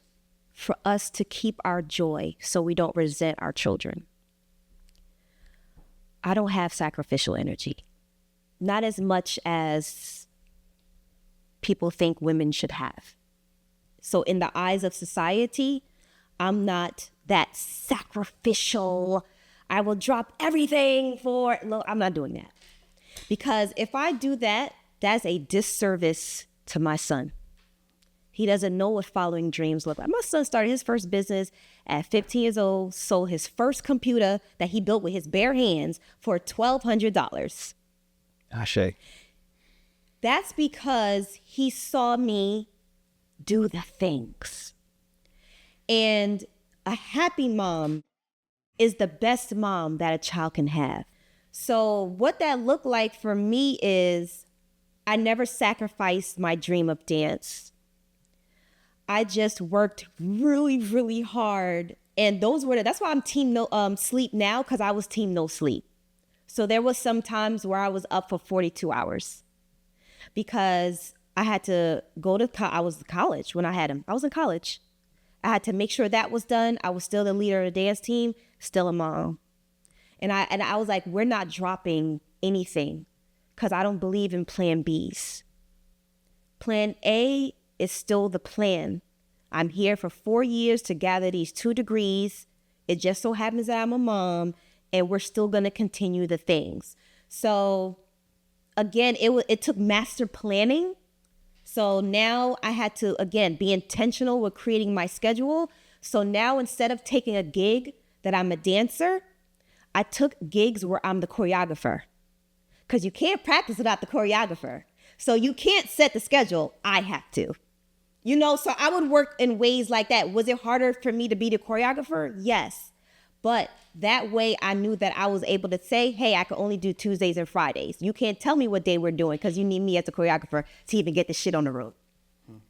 for us to keep our joy so we don't resent our children. I don't have sacrificial energy, not as much as people think women should have. So in the eyes of society, I'm not that sacrificial, I will drop everything for, no, I'm not doing that. Because if I do that, that's a disservice to my son. He doesn't know what following dreams look like. My son started his first business at 15 years old, sold his first computer that he built with his bare hands for $1,200. Ashe. That's because he saw me do the things. And a happy mom is the best mom that a child can have. So what that looked like for me is I never sacrificed my dream of dance. I just worked really, really hard. And that's why I'm team no sleep now, because I was team no sleep. So there was some times where I was up for 42 hours because I had to go to, I was in college when I had him. I was in college. I had to make sure that was done. I was still the leader of the dance team, still a mom. And I was like, we're not dropping anything, because I don't believe in plan Bs. Plan A is still the plan. I'm here for 4 years to gather these 2 degrees. It just so happens that I'm a mom, and we're still going to continue the things. So again, it took master planning. So now I had to, again, be intentional with creating my schedule. So now instead of taking a gig that I'm a dancer, I took gigs where I'm the choreographer, because you can't practice without the choreographer. So you can't set the schedule. I have to. So I would work in ways like that. Was it harder for me to be the choreographer? Yes. But that way I knew that I was able to say, hey, I can only do Tuesdays and Fridays. You can't tell me what day we're doing, because you need me as a choreographer to even get the shit on the road.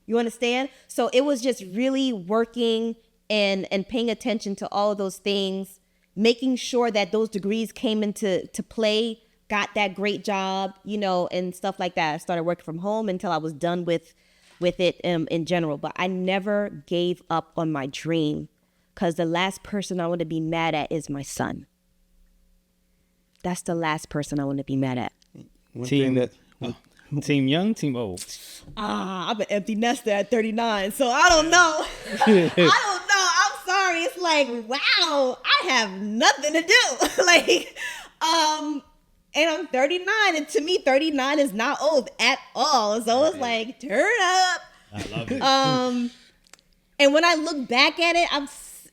You understand? So it was just really working and paying attention to all of those things, making sure that those degrees came into play, got that great job, and stuff like that. I started working from home until I was done with with it in general, but I never gave up on my dream, because the last person I want to be mad at is my son. That's the last person I want to be mad at. Team young, team old. I'm an empty nester at 39, so I don't know. I don't know. I'm sorry. It's like, wow, I have nothing to do. Like, and I'm 39, and to me, 39 is not old at all. So it's like, turn up. I love it. And when I look back at it,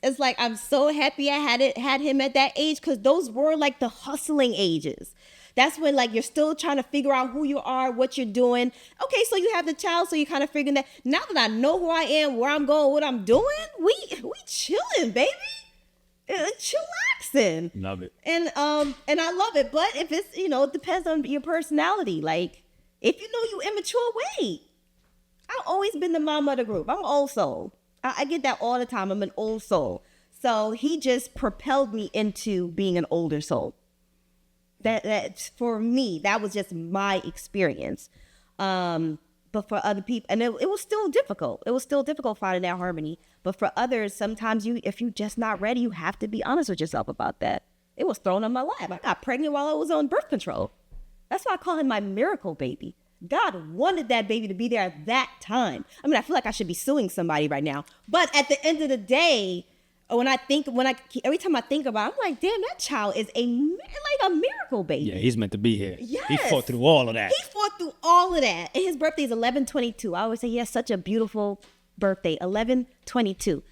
it's like I'm so happy I had him at that age, because those were like the hustling ages. That's when like you're still trying to figure out who you are, what you're doing. Okay, so you have the child, so you're kind of figuring that. Now that I know who I am, where I'm going, what I'm doing, we chilling, baby. Chillaxing. Love it. And I love it. But if it's, it depends on your personality. Like, if you know you immature, wait. I've always been the mom of the group. I'm an old soul. I get that all the time. I'm an old soul. So he just propelled me into being an older soul. That for me, that was just my experience. But for other people, and it was still difficult. It was still difficult finding that harmony. But for others, sometimes if you're just not ready, you have to be honest with yourself about that. It was thrown on my lap. I got pregnant while I was on birth control. That's why I call him my miracle baby. God wanted that baby to be there at that time. I mean, I feel like I should be suing somebody right now. But at the end of the day, every time I think about it, I'm like, damn, that child is a miracle baby. Yeah, he's meant to be here. Yes. He fought through all of that. He fought through all of that. And his birthday is 11/22. I always say he has such a beautiful birthday, 11/22.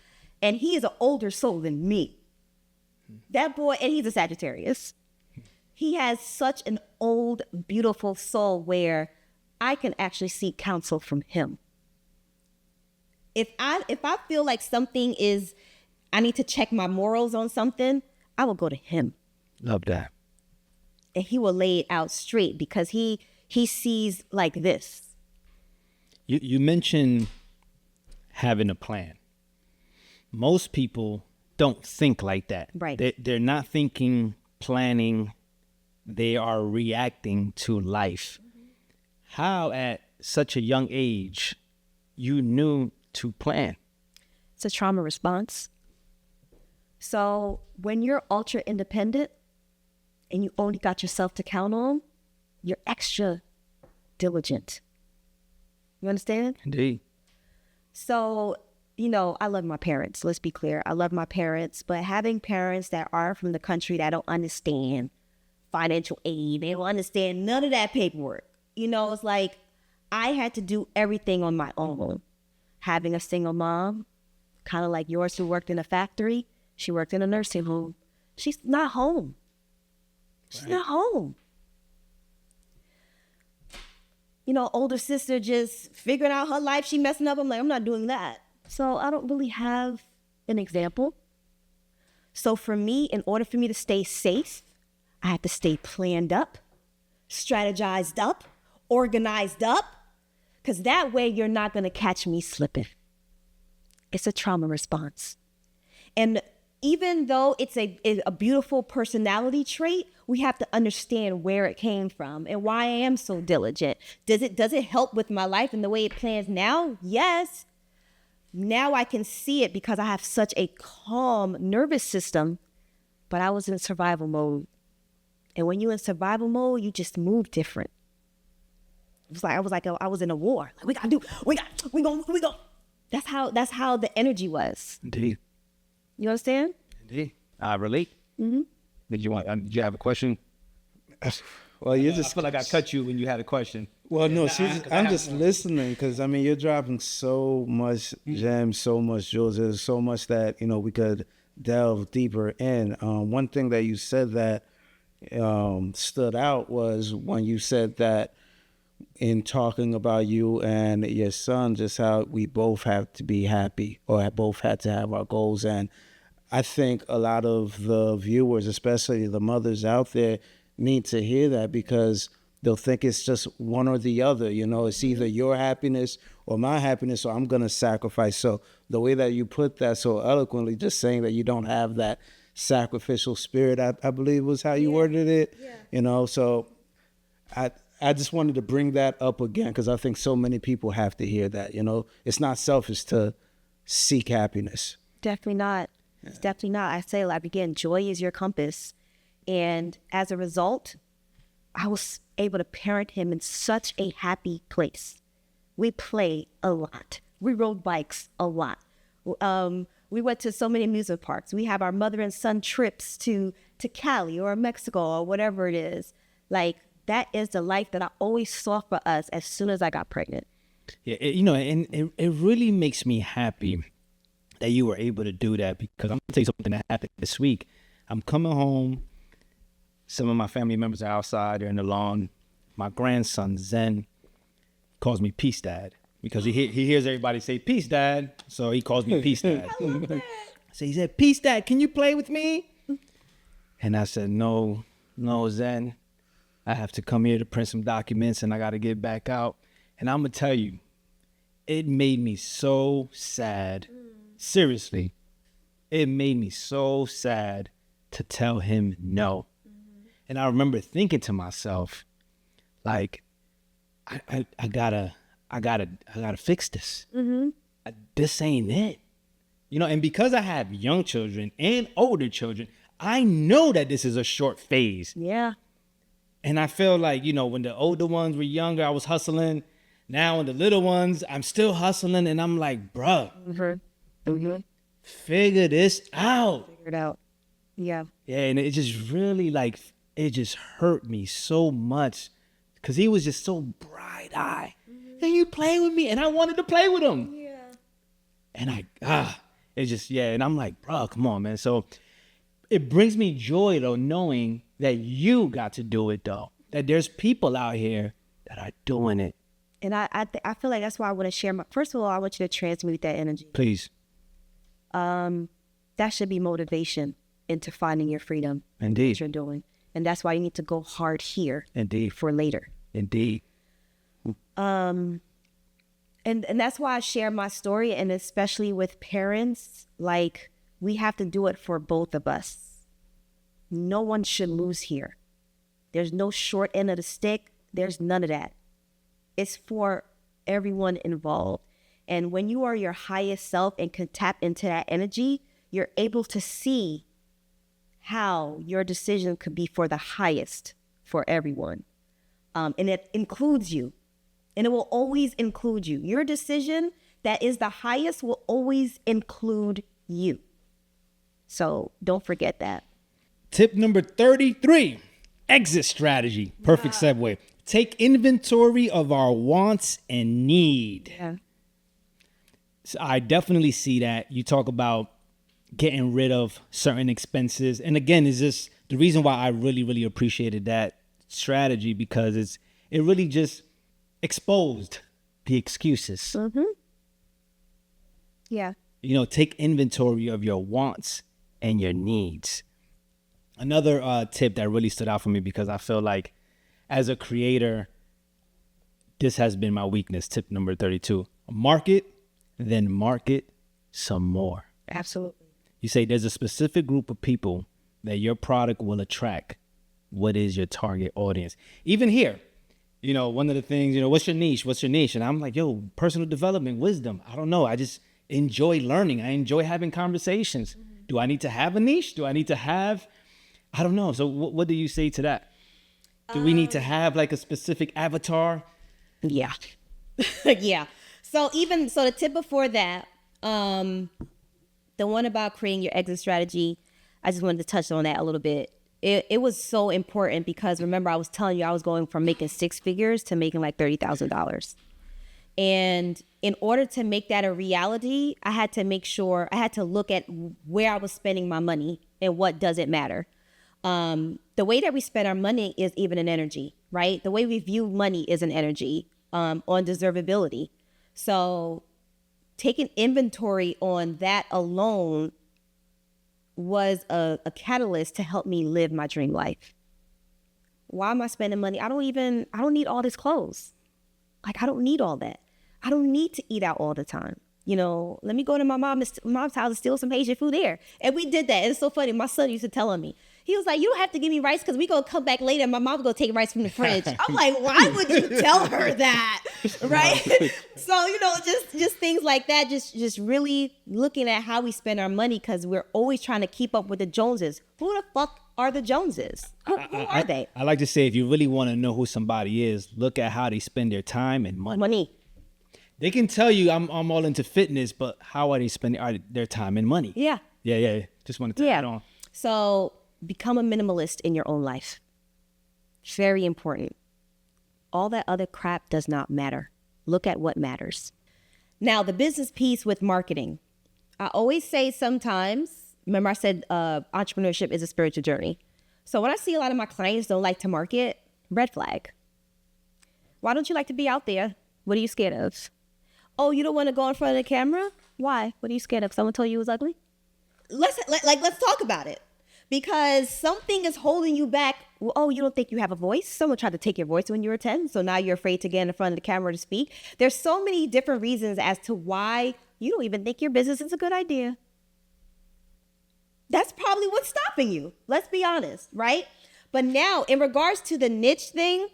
And he is an older soul than me. That boy, and he's a Sagittarius. He has such an old, beautiful soul where I can actually seek counsel from him. If I feel like something is, I need to check my morals on something, I will go to him. Love that. And he will lay it out straight, because he sees like this. You mentioned having a plan. Most people don't think like that. Right. They're not thinking, planning. They are reacting to life. How at such a young age you knew to plan? It's a trauma response. So when you're ultra independent and you only got yourself to count on, you're extra diligent. You understand? Indeed. So, I love my parents. Let's be clear. I love my parents, but having parents that are from the country that don't understand financial aid, they don't understand none of that paperwork. It's like I had to do everything on my own. Having a single mom, kind of like yours, who worked in a factory. She worked in a nursing home. She's not home. She's not home. Older sister just figuring out her life. She messing up. I'm like, I'm not doing that. So I don't really have an example. So for me, in order for me to stay safe, I have to stay planned up, strategized up, organized up, because that way you're not going to catch me slipping. It's a trauma response. And even though it's a beautiful personality trait, we have to understand where it came from and why I am so diligent. Does it help with my life and the way it plans now? Yes. Now I can see it because I have such a calm nervous system, but I was in survival mode. And when you're in survival mode, you just move different. It was like I was in a war. Like, we go. That's how the energy was. Indeed. You understand? Indeed. I relate. Mm-hmm. Did you have a question? Well, I feel like I cut you when you had a question. Well, no, I'm just listening, because you're dropping so much gems, so much jewels. There's so much that we could delve deeper in. One thing that you said that stood out was when you said that in talking about you and your son, just how we both have to be happy, or both had to have our goals. And I think a lot of the viewers, especially the mothers out there, need to hear that, because they'll think it's just one or the other. It's either your happiness or my happiness, so I'm going to sacrifice. So the way that you put that so eloquently, just saying that you don't have that sacrificial spirit, I believe was how you worded it. Yeah. So I just wanted to bring that up again because I think so many people have to hear that. You know, it's not selfish to seek happiness. Definitely not. Yeah. It's definitely not. I say, like, again, joy is your compass. And as a result, I was able to parent him in such a happy place. We play a lot. We rode bikes a lot. We went to so many amusement parks. We have our mother and son trips to Cali or Mexico or whatever it is. Like, that is the life that I always saw for us as soon as I got pregnant. Yeah, and it really makes me happy that you were able to do that, because I'm going to tell you something that happened this week. I'm coming home. Some of my family members are outside. They're in the lawn. My grandson, Zen, calls me Peace Dad because he hears everybody say Peace Dad. So he calls me Peace Dad. So he said, Peace Dad, can you play with me? And I said, no, Zen. I have to come here to print some documents and I got to get back out. And I'm going to tell you, it made me so sad. Seriously, it made me so sad to tell him no. And I remember thinking to myself, like, I gotta fix this. This ain't it. You know, and because I have young children and older children, I know that this is a short phase. Yeah. And I feel like, you know, when the older ones were younger, I was hustling. Now when the little ones, I'm still hustling. And I'm like, bruh, figure this out. Figure it out. Yeah. Yeah, and it just really, like, it just hurt me so much because he was just so bright-eyed. And you play with me, and I wanted to play with him. Yeah. And it's just, yeah, and I'm like, bro, come on, man. So it brings me joy, though, knowing that you got to do it, though. That there's people out here that are doing it. And I feel like that's why I want to share first of all, I want you to transmute that energy. Please. That should be motivation into finding your freedom. Indeed. What you're doing. And that's why you need to go hard here. Indeed. For later. Indeed. And that's why I share my story, and especially with parents, like, we have to do it for both of us. No one should lose here. There's no short end of the stick. There's none of that. It's for everyone involved. And when you are your highest self and can tap into that energy, you're able to see how your decision could be for the highest for everyone. And it includes you. And it will always include you. Your decision that is the highest will always include you. So don't forget that. Tip number 33, exit strategy. Perfect segue. Take inventory of our wants and need. Yeah. So I definitely see that. You talk about getting rid of certain expenses. And again, is this the reason why I really, really appreciated that strategy, because it really just exposed the excuses. Yeah. You know, take inventory of your wants and your needs. Another tip that really stood out for me, because I feel like as a creator, this has been my weakness. Tip number 32, market, then market some more. Absolutely. You say there's a specific group of people that your product will attract. What is your target audience? Even here, you know, one of the things, you know, what's your niche? What's your niche? And I'm like, yo, personal development, wisdom. I don't know. I just enjoy learning. I enjoy having conversations. Do I need to have a niche? Do I need to have, I don't know. So what do you say to that? Do we need to have like a specific avatar? Yeah. Yeah. So the tip before that, the one about creating your exit strategy, I just wanted to touch on that a little bit. It was so important because remember, I was telling you I was going from making six figures to making like $30,000. And in order to make that a reality, I had to look at where I was spending my money and what doesn't matter. The way that we spend our money is even an energy, right? The way we view money is an energy on deservability. So taking inventory on that alone was a catalyst to help me live my dream life. Why am I spending money? I don't need all this clothes. Like, I don't need all that. I don't need to eat out all the time. let me go to my mom's house and steal some Haitian food there. And we did that. And it's so funny. My son used to tell on me. He was like, you don't have to give me rice because we going to come back later and my mom's going to take rice from the fridge. I'm like, why would you tell her that? Right? So, just things like that, just really looking at how we spend our money because we're always trying to keep up with the Joneses. Who the fuck are the Joneses? Who are they? I like to say, if you really want to know who somebody is, look at how they spend their time and money. They can tell you I'm all into fitness, but how are they spending their time and money? Yeah. Yeah. Just wanted to add on. So become a minimalist in your own life. Very important. All that other crap does not matter. Look at what matters. Now, the business piece with marketing. I always say sometimes, remember I said entrepreneurship is a spiritual journey. So when I see a lot of my clients don't like to market, red flag. Why don't you like to be out there? What are you scared of? Oh, you don't want to go in front of the camera? Why? What are you scared of? Someone told you it was ugly? Let's talk about it. Because something is holding you back. Well, oh, you don't think you have a voice? Someone tried to take your voice when you were 10, so now you're afraid to get in front of the camera to speak. There's so many different reasons as to why you don't even think your business is a good idea. That's probably what's stopping you. Let's be honest, right? But now, in regards to the niche thing,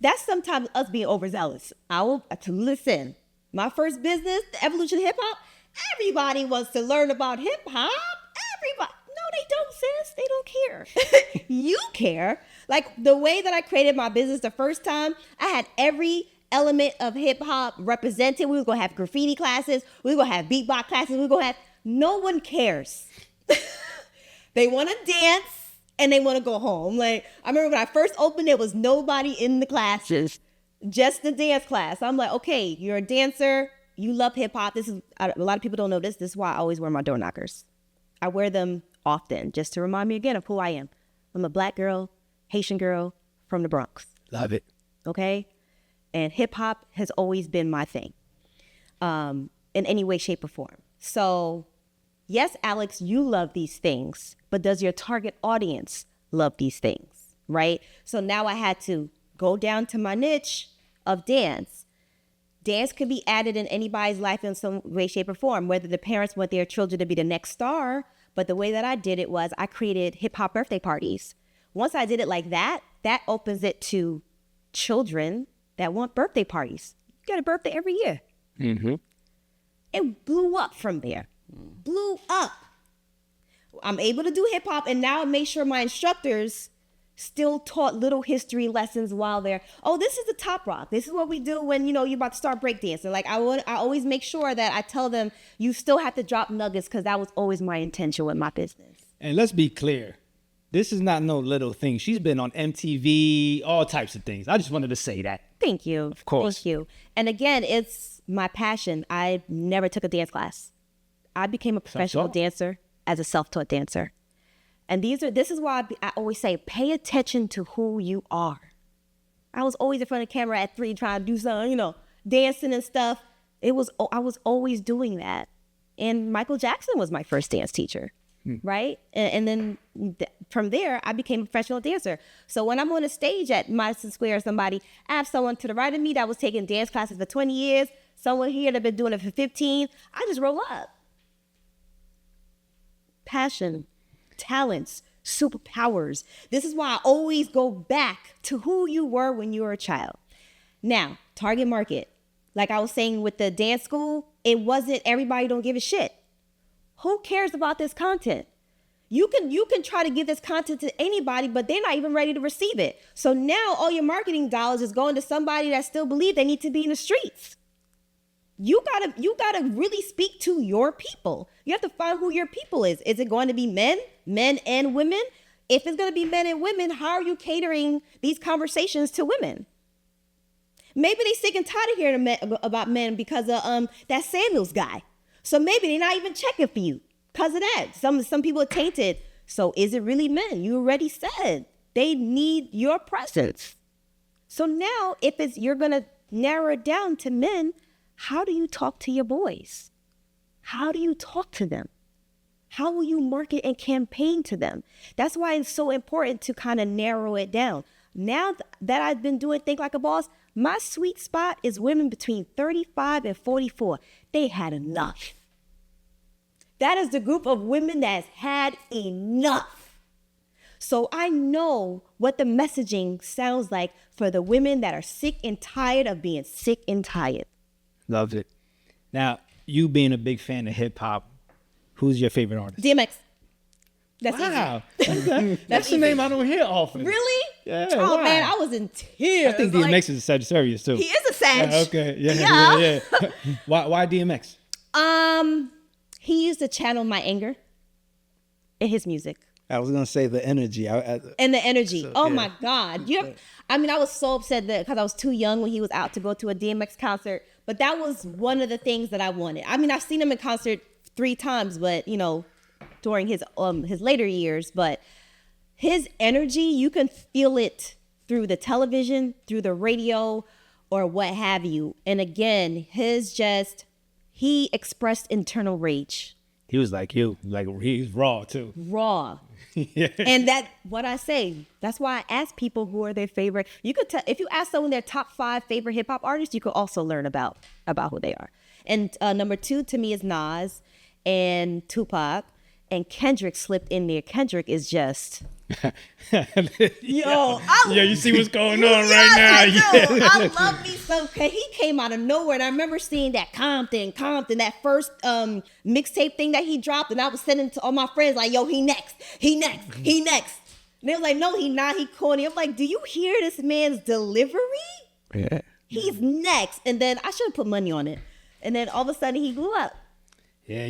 that's sometimes us being overzealous. Listen, my first business, the evolution of hip hop, everybody wants to learn about hip hop. Everybody. No, they don't, sis. They don't care. You care. Like the way that I created my business the first time, I had every element of hip hop represented. We were going to have graffiti classes. We were going to have beatbox classes. We were going to have, no one cares. They want to dance and they want to go home. Like I remember when I first opened, there was nobody in the classes, just the dance class. I'm like, okay, you're a dancer. You love hip hop. A lot of people don't know this. This is why I always wear my door knockers. I wear them often just to remind me again of who I am. I'm a Black girl, Haitian girl from the Bronx. Love it. Okay? And hip hop has always been my thing in any way, shape, or form. So yes, Alex, you love these things, but does your target audience love these things, right? So now I had to go down to my niche of dance. Dance could be added in anybody's life in some way, shape, or form, whether the parents want their children to be the next star. But the way that I did it was I created hip hop birthday parties. Once I did it like that, that opens it to children that want birthday parties. You got a birthday every year. Mm-hmm. It blew up from there. Blew up. I'm able to do hip hop, and now I make sure my instructors still taught little history lessons while they're, oh, this is the top rock. This is what we do when, you're about to start breakdancing. Like I always make sure that I tell them, you still have to drop nuggets because that was always my intention with my business. And let's be clear. This is not no little thing. She's been on MTV, all types of things. I just wanted to say that. Thank you. Of course. Thank you. And again, it's my passion. I never took a dance class. I became a professional dancer as a self-taught dancer. And this is why I always say, pay attention to who you are. I was always in front of the camera at 3 trying to do something, dancing and stuff. I was always doing that. And Michael Jackson was my first dance teacher, right? And then from there, I became a professional dancer. So when I'm on a stage at Madison Square or somebody, I have someone to the right of me that was taking dance classes for 20 years, someone here that been doing it for 15. I just roll up. Passion. Talents, superpowers. This is why I always go back to who you were when you were a child. Now, target market. Like I was saying with the dance school, it wasn't everybody don't give a shit. Who cares about this content? You can try to give this content to anybody, but they're not even ready to receive it. So now all your marketing dollars is going to somebody that still believe they need to be in the streets. You gotta really speak to your people. You have to find who your people is. Is it going to be men and women? If it's going to be men and women, how are you catering these conversations to women? Maybe they sick and tired of hearing about men because of that Samuels guy. So maybe they're not even checking for you because of that. Some people are tainted. So is it really men? You already said they need your presence. So now if you're going to narrow it down to men, how do you talk to your boys? How do you talk to them? How will you market and campaign to them? That's why it's so important to kind of narrow it down. Now that I've been doing Think Like a Boss, My sweet spot is women between 35 and 44. They had enough. That is the group of women that's had enough. So I know what the messaging sounds like for the women that are sick and tired of being sick and tired. Loved it. Now, you being a big fan of hip hop, who's your favorite artist? DMX. That's Wow. easy. That's the name I don't hear often. Really? Yeah. Oh wow. man, I was in tears. I think Like, DMX is a Sagittarius too. he is a Sag. Okay. Yeah. Yeah. Yeah. Why DMX? He used to channel my anger in his music. I was gonna say the energy. And the energy. My God. I mean, I was so upset that because I was too young when he was out to go to a DMX concert. But that was one of the things that I wanted. I mean, I've seen him in concert 3 times, but during his later years. But his energy, you can feel it through the television, through the radio, or what have you. And again, he expressed internal rage. He was like you. Like he's raw too. Raw. Yeah. And that's why I ask people who are their favorite. You could tell if you ask someone their top 5 favorite hip hop artists, you could also learn about who they are. And number 2 to me is Nas and Tupac, and Kendrick slipped in there. Kendrick is just you see what's going on right now. I do. Yeah. I love me some. He came out of nowhere, and I remember seeing that Compton, that first mixtape thing that he dropped, and I was sending to all my friends like, "Yo, he next. And they were like, "No, he not. He corny." I'm like, "Do you hear this man's delivery? Yeah. He's next." And then I should have put money on it. And then all of a sudden he blew up. Yeah,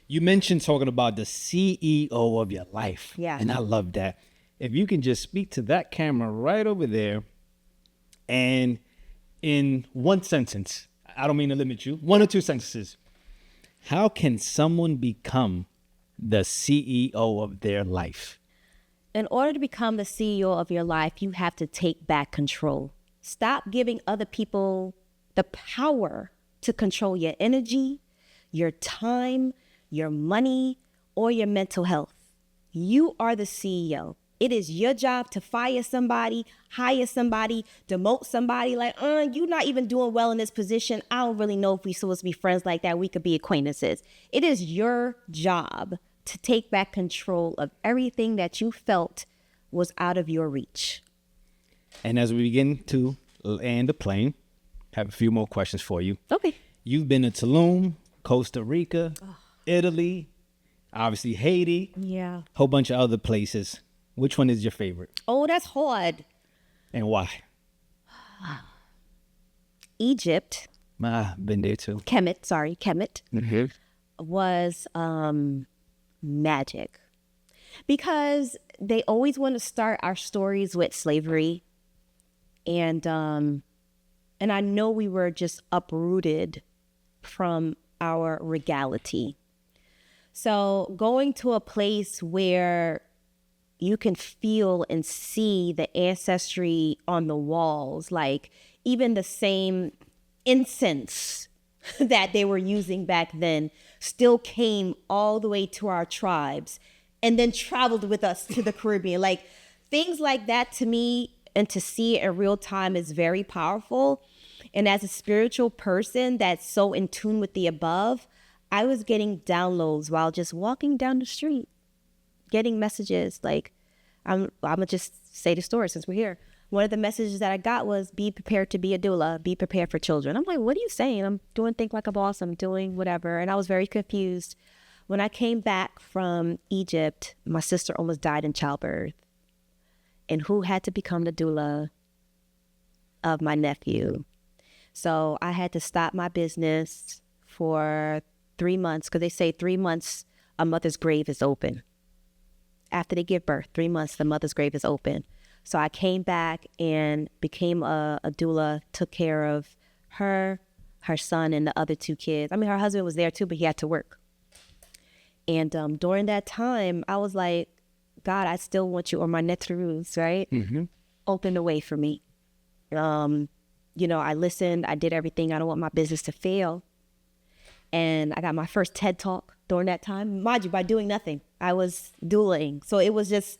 you mentioned talking about the CEO of your life. Yeah. And I love that. If you can just speak to that camera right over there and in one sentence, I don't mean to limit you, 1 or 2 sentences, how can someone become the CEO of their life? In order to become the CEO of your life, you have to take back control. Stop giving other people the power to control your energy, your time, your money, or your mental health. You are the CEO. It is your job to fire somebody, hire somebody, demote somebody. Like, you're not even doing well in this position. I don't really know if we're supposed to be friends like that. We could be acquaintances. It is your job to take back control of everything that you felt was out of your reach. And as we begin to land the plane, I have a few more questions for you. Okay. You've been to Tulum, Costa Rica, Italy, obviously Haiti, Yeah. whole bunch of other places. Which one is your favorite Oh, that's hard. and why? Egypt, Been there too. Kemet was magic, because they always want to start our stories with slavery, and I know we were just uprooted from our regality. So going to a place where you can feel and see the ancestry on the walls, like even the same incense that they were using back then still came all the way to our tribes and then traveled with us to the Caribbean. Like things like that, to me, and to see it in real time is very powerful. And as a spiritual person that's so in tune with the above, I was getting downloads while just walking down the street, getting messages. Like, I'm gonna just say the story since we're here. One of the messages that I got was, be prepared to be a doula, be prepared for children. I'm like, what are you saying? I'm doing Think Like a Boss, I'm doing whatever. And I was very confused. When I came back from Egypt, my sister almost died in childbirth. And who had to become the doula of my nephew? So I had to stop my business for 3 months, because they say 3 months a mother's grave is open. After they give birth, 3 months the mother's grave is open. So I came back and became a doula, took care of her son, and the other 2 kids. I mean, her husband was there too, but he had to work. And during that time, I was like, God, I still want you, or my netrus, right? Mm-hmm. Open the way for me. I listened, I did everything. I don't want my business to fail. And I got my first TED Talk during that time, mind you, by doing nothing. I was doulaing. So it was just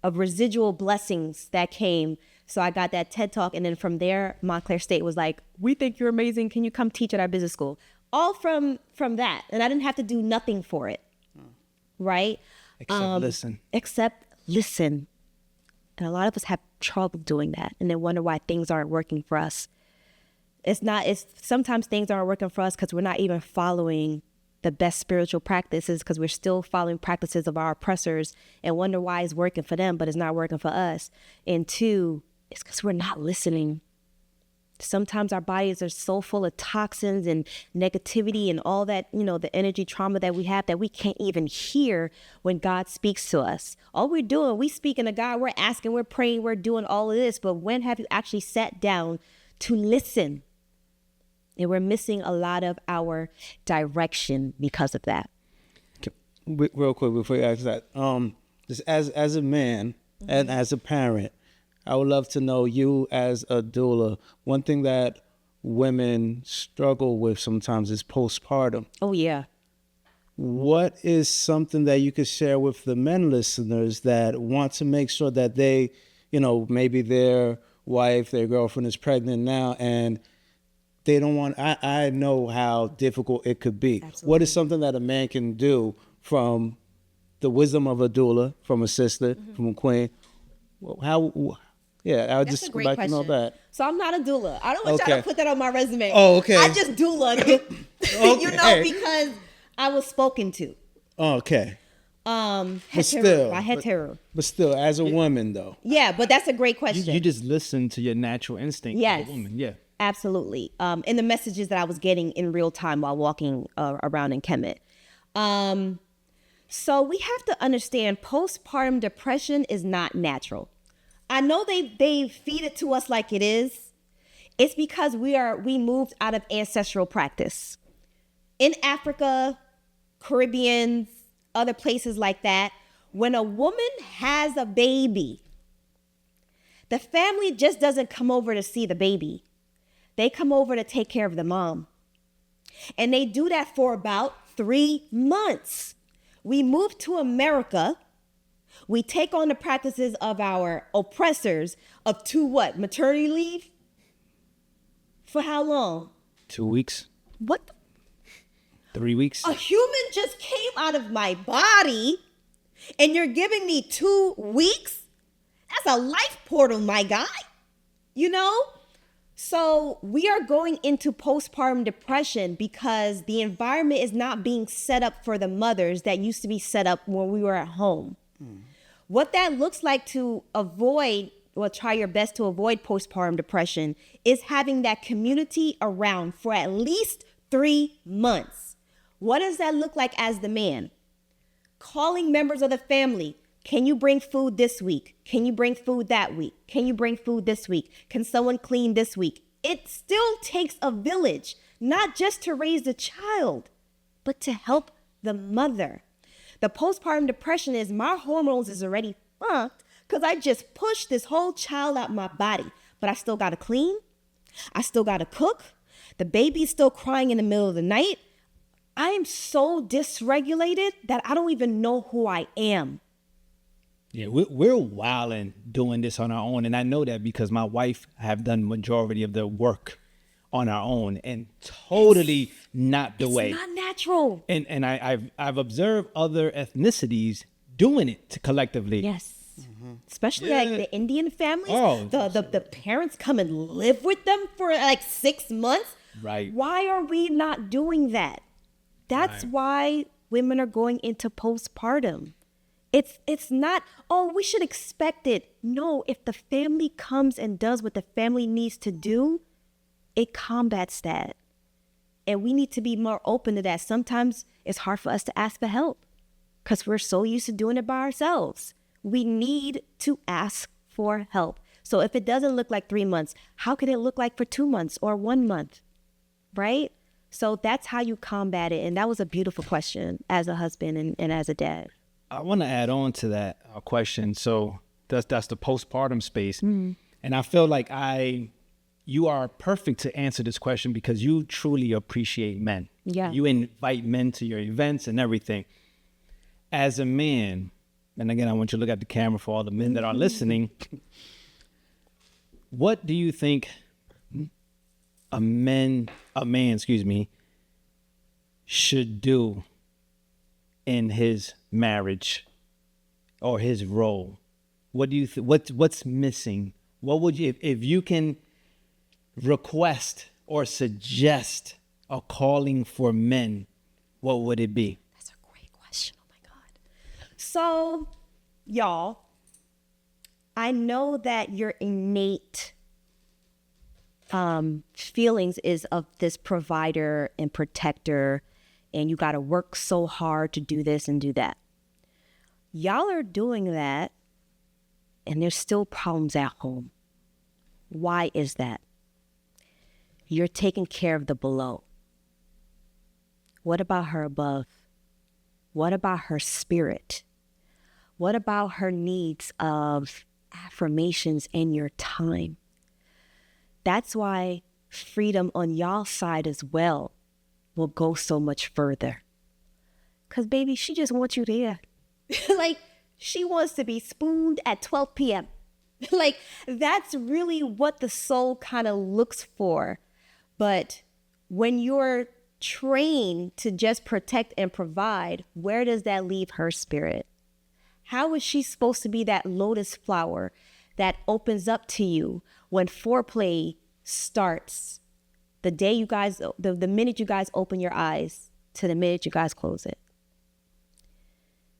of residual blessings that came So I got that TED Talk. And then from there, Montclair State was like, we think you're amazing. Can you come teach at our business school? All from that. And I didn't have to do nothing for it. Right? Except listen. And a lot of us have trouble doing that and then wonder why things aren't working for us. It's sometimes things aren't working for us because we're not even following the best spiritual practices, because we're still following practices of our oppressors and wonder why it's working for them, but it's not working for us. And two, it's because we're not listening. Sometimes our bodies are so full of toxins and negativity and all that, the energy trauma that we have, that we can't even hear when God speaks to us. All we're doing, we speaking to God, we're asking, we're praying, we're doing all of this. But when have you actually sat down to listen? And we're missing a lot of our direction because of that. Real quick before you ask that, just as a man and as a parent, I would love to know, you as a doula, one thing that women struggle with sometimes is postpartum. Oh, yeah. What is something that you could share with the men listeners that want to make sure that they, maybe their wife, their girlfriend is pregnant now and they don't want, I know how difficult it could be. Absolutely. What is something that a man can do from the wisdom of a doula, from a sister, from a queen? I would That's just a great like question. to know that. So I'm not a doula. I don't want y'all to put that on my resume. Oh, okay. I just doula, because I was spoken to. Okay. By hetero. But still, as a woman, though. Yeah, but that's a great question. You just listen to your natural instinct. Yes. As a woman. Yeah. Absolutely. And the messages that I was getting in real time while walking around in Kemet. So we have to understand postpartum depression is not natural. I know they feed it to us like it is. It's because we moved out of ancestral practice. In Africa, Caribbean, other places like that, when a woman has a baby, the family just doesn't come over to see the baby. They come over to take care of the mom. And they do that for about 3 months. We move to America. We take on the practices of our oppressors of maternity leave? For how long? 2 weeks. What? 3 weeks. A human just came out of my body and you're giving me 2 weeks? That's a life portal, my guy. So we are going into postpartum depression because the environment is not being set up for the mothers that used to be set up when we were at home. What that looks like to try your best to avoid postpartum depression is having that community around for at least 3 months. What does that look like as the man? Calling members of the family. Can you bring food this week? Can you bring food that week? Can you bring food this week? Can someone clean this week? It still takes a village, not just to raise the child, but to help the mother. The postpartum depression is my hormones is already fucked because I just pushed this whole child out my body, but I still got to clean. I still got to cook. The baby's still crying in the middle of the night. I am so dysregulated that I don't even know who I am. Yeah, we're wilding doing this on our own. And I know that because my wife have done majority of the work on our own and totally not the way. It's not natural. And I've observed other ethnicities doing it collectively. Yes. Especially like the Indian families. Oh. The parents come and live with them for like 6 months. Right. Why are we not doing that? That's why women are going into postpartum. It's not, we should expect it. No, if the family comes and does what the family needs to do, it combats that. And we need to be more open to that. Sometimes it's hard for us to ask for help because we're so used to doing it by ourselves. We need to ask for help. So if it doesn't look like 3 months, how could it look like for 2 months or 1 month? Right? So that's how you combat it. And that was a beautiful question as a husband and as a dad. I want to add on to that question. So that's the postpartum space. And I feel like you are perfect to answer this question because you truly appreciate men. Yeah. You invite men to your events and everything. As a man, and again, I want you to look at the camera for all the men that are listening. what do you think a man, should do in his marriage or his role? What do you what's missing? What would you, if you can request or suggest a calling for men, what would it be? That's a great question. Oh my God. So, y'all, I know that your innate feelings is of this provider and protector, and you got to work so hard to do this and do that. Y'all are doing that, and there's still problems at home. Why is that? You're taking care of the below. What about her above? What about her spirit? What about her needs of affirmations in your time? That's why freedom on y'all's side as well will go so much further. Because, baby, she just wants you there. Like, she wants to be spooned at 12 p.m. Like, that's really what the soul kind of looks for. But when you're trained to just protect and provide, where does that leave her spirit? How is she supposed to be that lotus flower that opens up to you when foreplay starts? The day you guys, the minute you guys open your eyes to the minute you guys close it.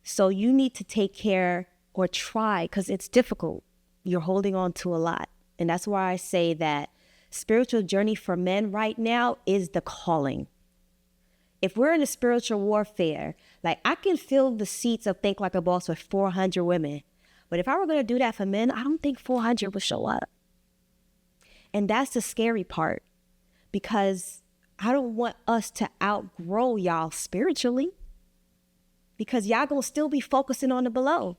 So you need to take care or try, because it's difficult. You're holding on to a lot. And that's why I say that spiritual journey for men right now is the calling. If we're in a spiritual warfare, like, I can fill the seats of Think Like a Boss with 400 women. But if I were going to do that for men, I don't think 400 would show up. And that's the scary part, because I don't want us to outgrow y'all spiritually, because y'all gonna still be focusing on the below.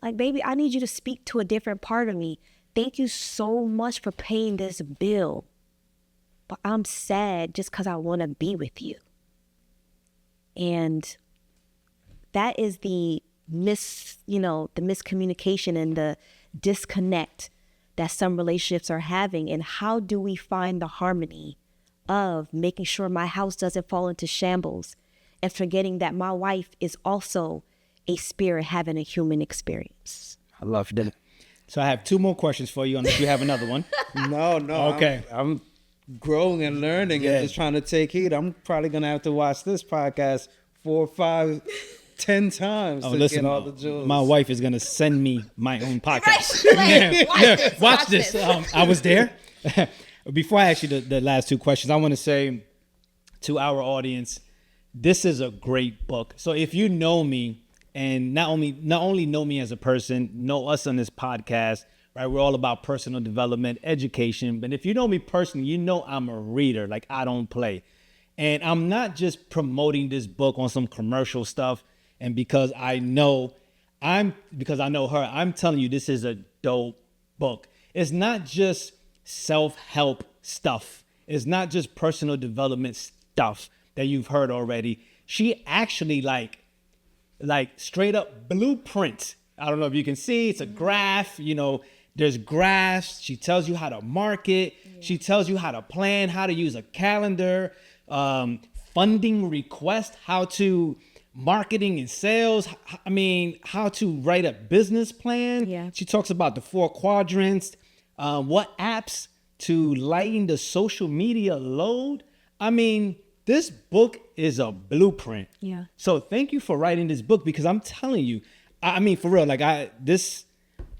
Like, baby, I need you to speak to a different part of me. Thank you so much for paying this bill, but I'm sad just because I want to be with you. And that is the miscommunication and the disconnect that some relationships are having. And how do we find the harmony of making sure my house doesn't fall into shambles, and forgetting that my wife is also a spirit having a human experience? I love that. So I have two more questions for you, unless you have another one. No. Okay. I'm growing and learning and just trying to take heed. I'm probably going to have to watch this podcast 4, 5, 10 times to listen, get all the jewels. my wife is going to send me my own podcast. Right. Watch this. I was there. Before I ask you the last two questions, I want to say to our audience, this is a great book. So if you know me, and not only know me as a person, know us on this podcast, right? We're all about personal development, education. But if you know me personally, you know I'm a reader. Like, I don't play. And I'm not just promoting this book on some commercial stuff. And because I know her, I'm telling you, this is a dope book. It's not just self-help stuff. It's not just personal development stuff that you've heard already. She actually like straight up blueprint. I don't know if you can see, it's a graph, there's graphs. She tells you how to market. Yeah. She tells you how to plan, how to use a calendar, funding request, how to marketing and sales. How to write a business plan. Yeah. She talks about the 4 quadrants, what apps to lighten the social media load. This book is a blueprint. Yeah. So thank you for writing this book, because I'm telling you, for real,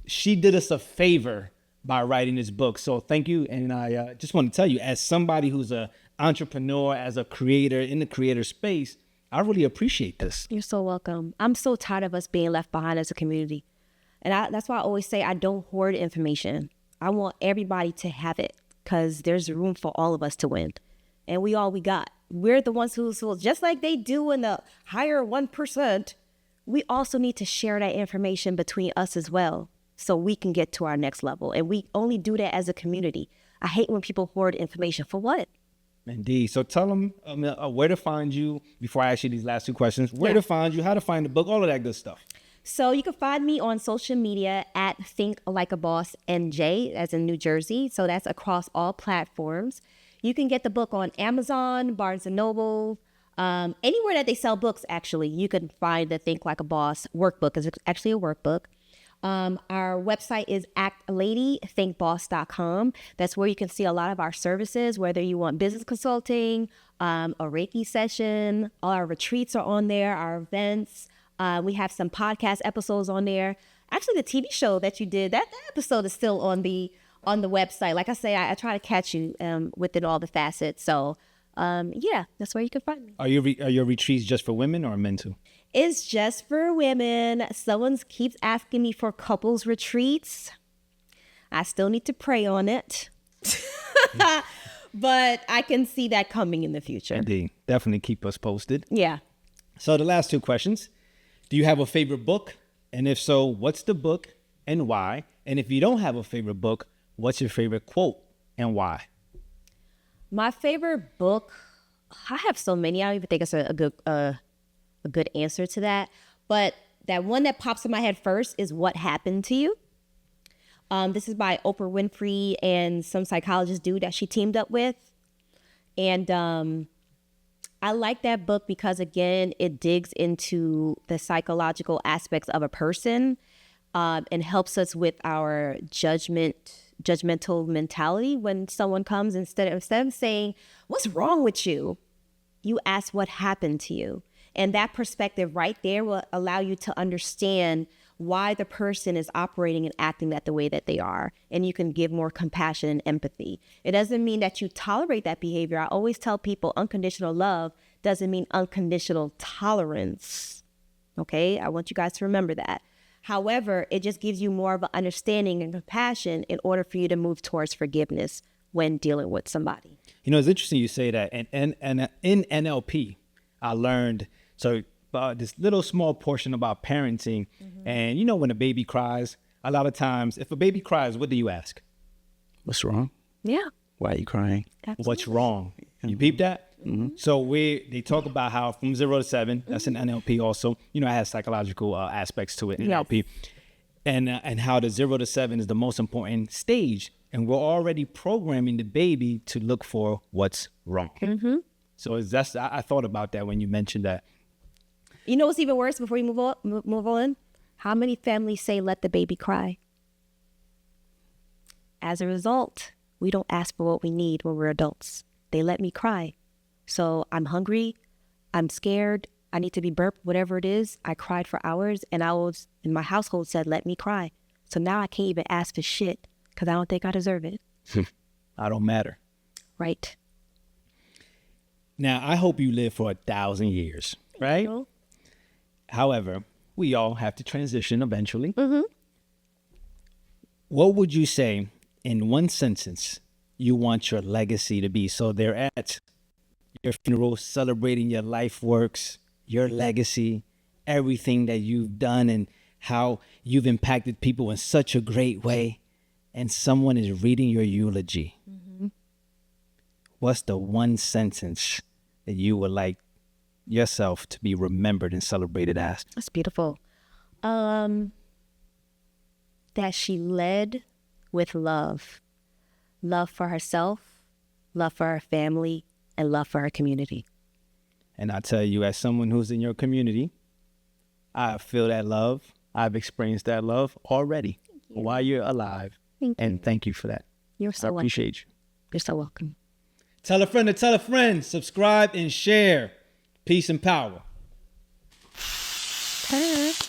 she did us a favor by writing this book. So thank you. And I just want to tell you, as somebody who's an entrepreneur, as a creator in the creator space, I really appreciate this. You're so welcome. I'm so tired of us being left behind as a community. And that's why I always say I don't hoard information. I want everybody to have it, because there's room for all of us to win. And we got. We're the ones who, just like they do in the higher 1%, we also need to share that information between us as well, so we can get to our next level. And we only do that as a community. I hate when people hoard information. For what? Indeed. So tell them where to find you before I ask you these last two questions. Where to find you, how to find the book, all of that good stuff. So you can find me on social media at Think Like a Boss NJ, as in New Jersey. So that's across all platforms. You can get the book on Amazon, Barnes & Noble, anywhere that they sell books, actually. You can find the Think Like a Boss workbook. It's actually a workbook. Our website is actladythinkboss.com. That's where you can see a lot of our services, whether you want business consulting, a Reiki session. All our retreats are on there, our events. We have some podcast episodes on there. Actually, the TV show that you did, that episode is still on the website. Like I say, I try to catch you within all the facets. So, yeah, that's where you can find me. Are your retreats just for women or men too? It's just for women. Someone keeps asking me for couples retreats. I still need to pray on it. But I can see that coming in the future. Indeed. Definitely keep us posted. Yeah. So the last two questions. Do you have a favorite book? And if so, what's the book and why? And if you don't have a favorite book, what's your favorite quote and why? My favorite book, I have so many. I don't even think it's a good answer to that. But that one that pops in my head first is What Happened to You? This is by Oprah Winfrey and some psychologist dude that she teamed up with. And I like that book because, again, it digs into the psychological aspects of a person and helps us with our judgmental mentality when someone comes. Instead of saying, what's wrong with you? You ask what happened to you. And that perspective right there will allow you to understand why the person is operating and acting that the way that they are. And you can give more compassion and empathy. It doesn't mean that you tolerate that behavior. I always tell people unconditional love doesn't mean unconditional tolerance. Okay? I want you guys to remember that. However, it just gives you more of an understanding and compassion in order for you to move towards forgiveness when dealing with somebody. You know, it's interesting you say that. And in NLP, I learned this little small portion about parenting. Mm-hmm. And you know, when a baby cries, a lot of times, if a baby cries, what do you ask? What's wrong? Yeah. Why are you crying? Absolutely. What's wrong? You peep that? Mm-hmm. So they talk about how from 0 to 7, that's in NLP also, you know, it has psychological aspects to it in NLP. And how the 0 to 7 is the most important stage. And we're already programming the baby to look for what's wrong. Mm-hmm. So I thought about that when you mentioned that. You know what's even worse before you move on? How many families say, let the baby cry? As a result, we don't ask for what we need when we're adults. They let me cry. So I'm hungry, I'm scared, I need to be burped, whatever it is. I cried for hours and my household said, let me cry. So now I can't even ask for shit because I don't think I deserve it. I don't matter. Right. Now, I hope you live for 1,000 years, right? You. However, we all have to transition eventually. Mm-hmm. What would you say in one sentence you want your legacy to be? So they're at your funeral celebrating your life works, your legacy, everything that you've done and how you've impacted people in such a great way. And someone is reading your eulogy. Mm-hmm. What's the one sentence that you would like yourself to be remembered and celebrated as? That's beautiful. That she led with love. Love for herself, love for her family, and love for her community. And I tell you, as someone who's in your community, I feel that love. I've experienced that love already while you're alive. Thank you for that. You're so welcome. I appreciate you. You're so welcome. Tell a friend to tell a friend. Subscribe and share. Peace and power. Peace.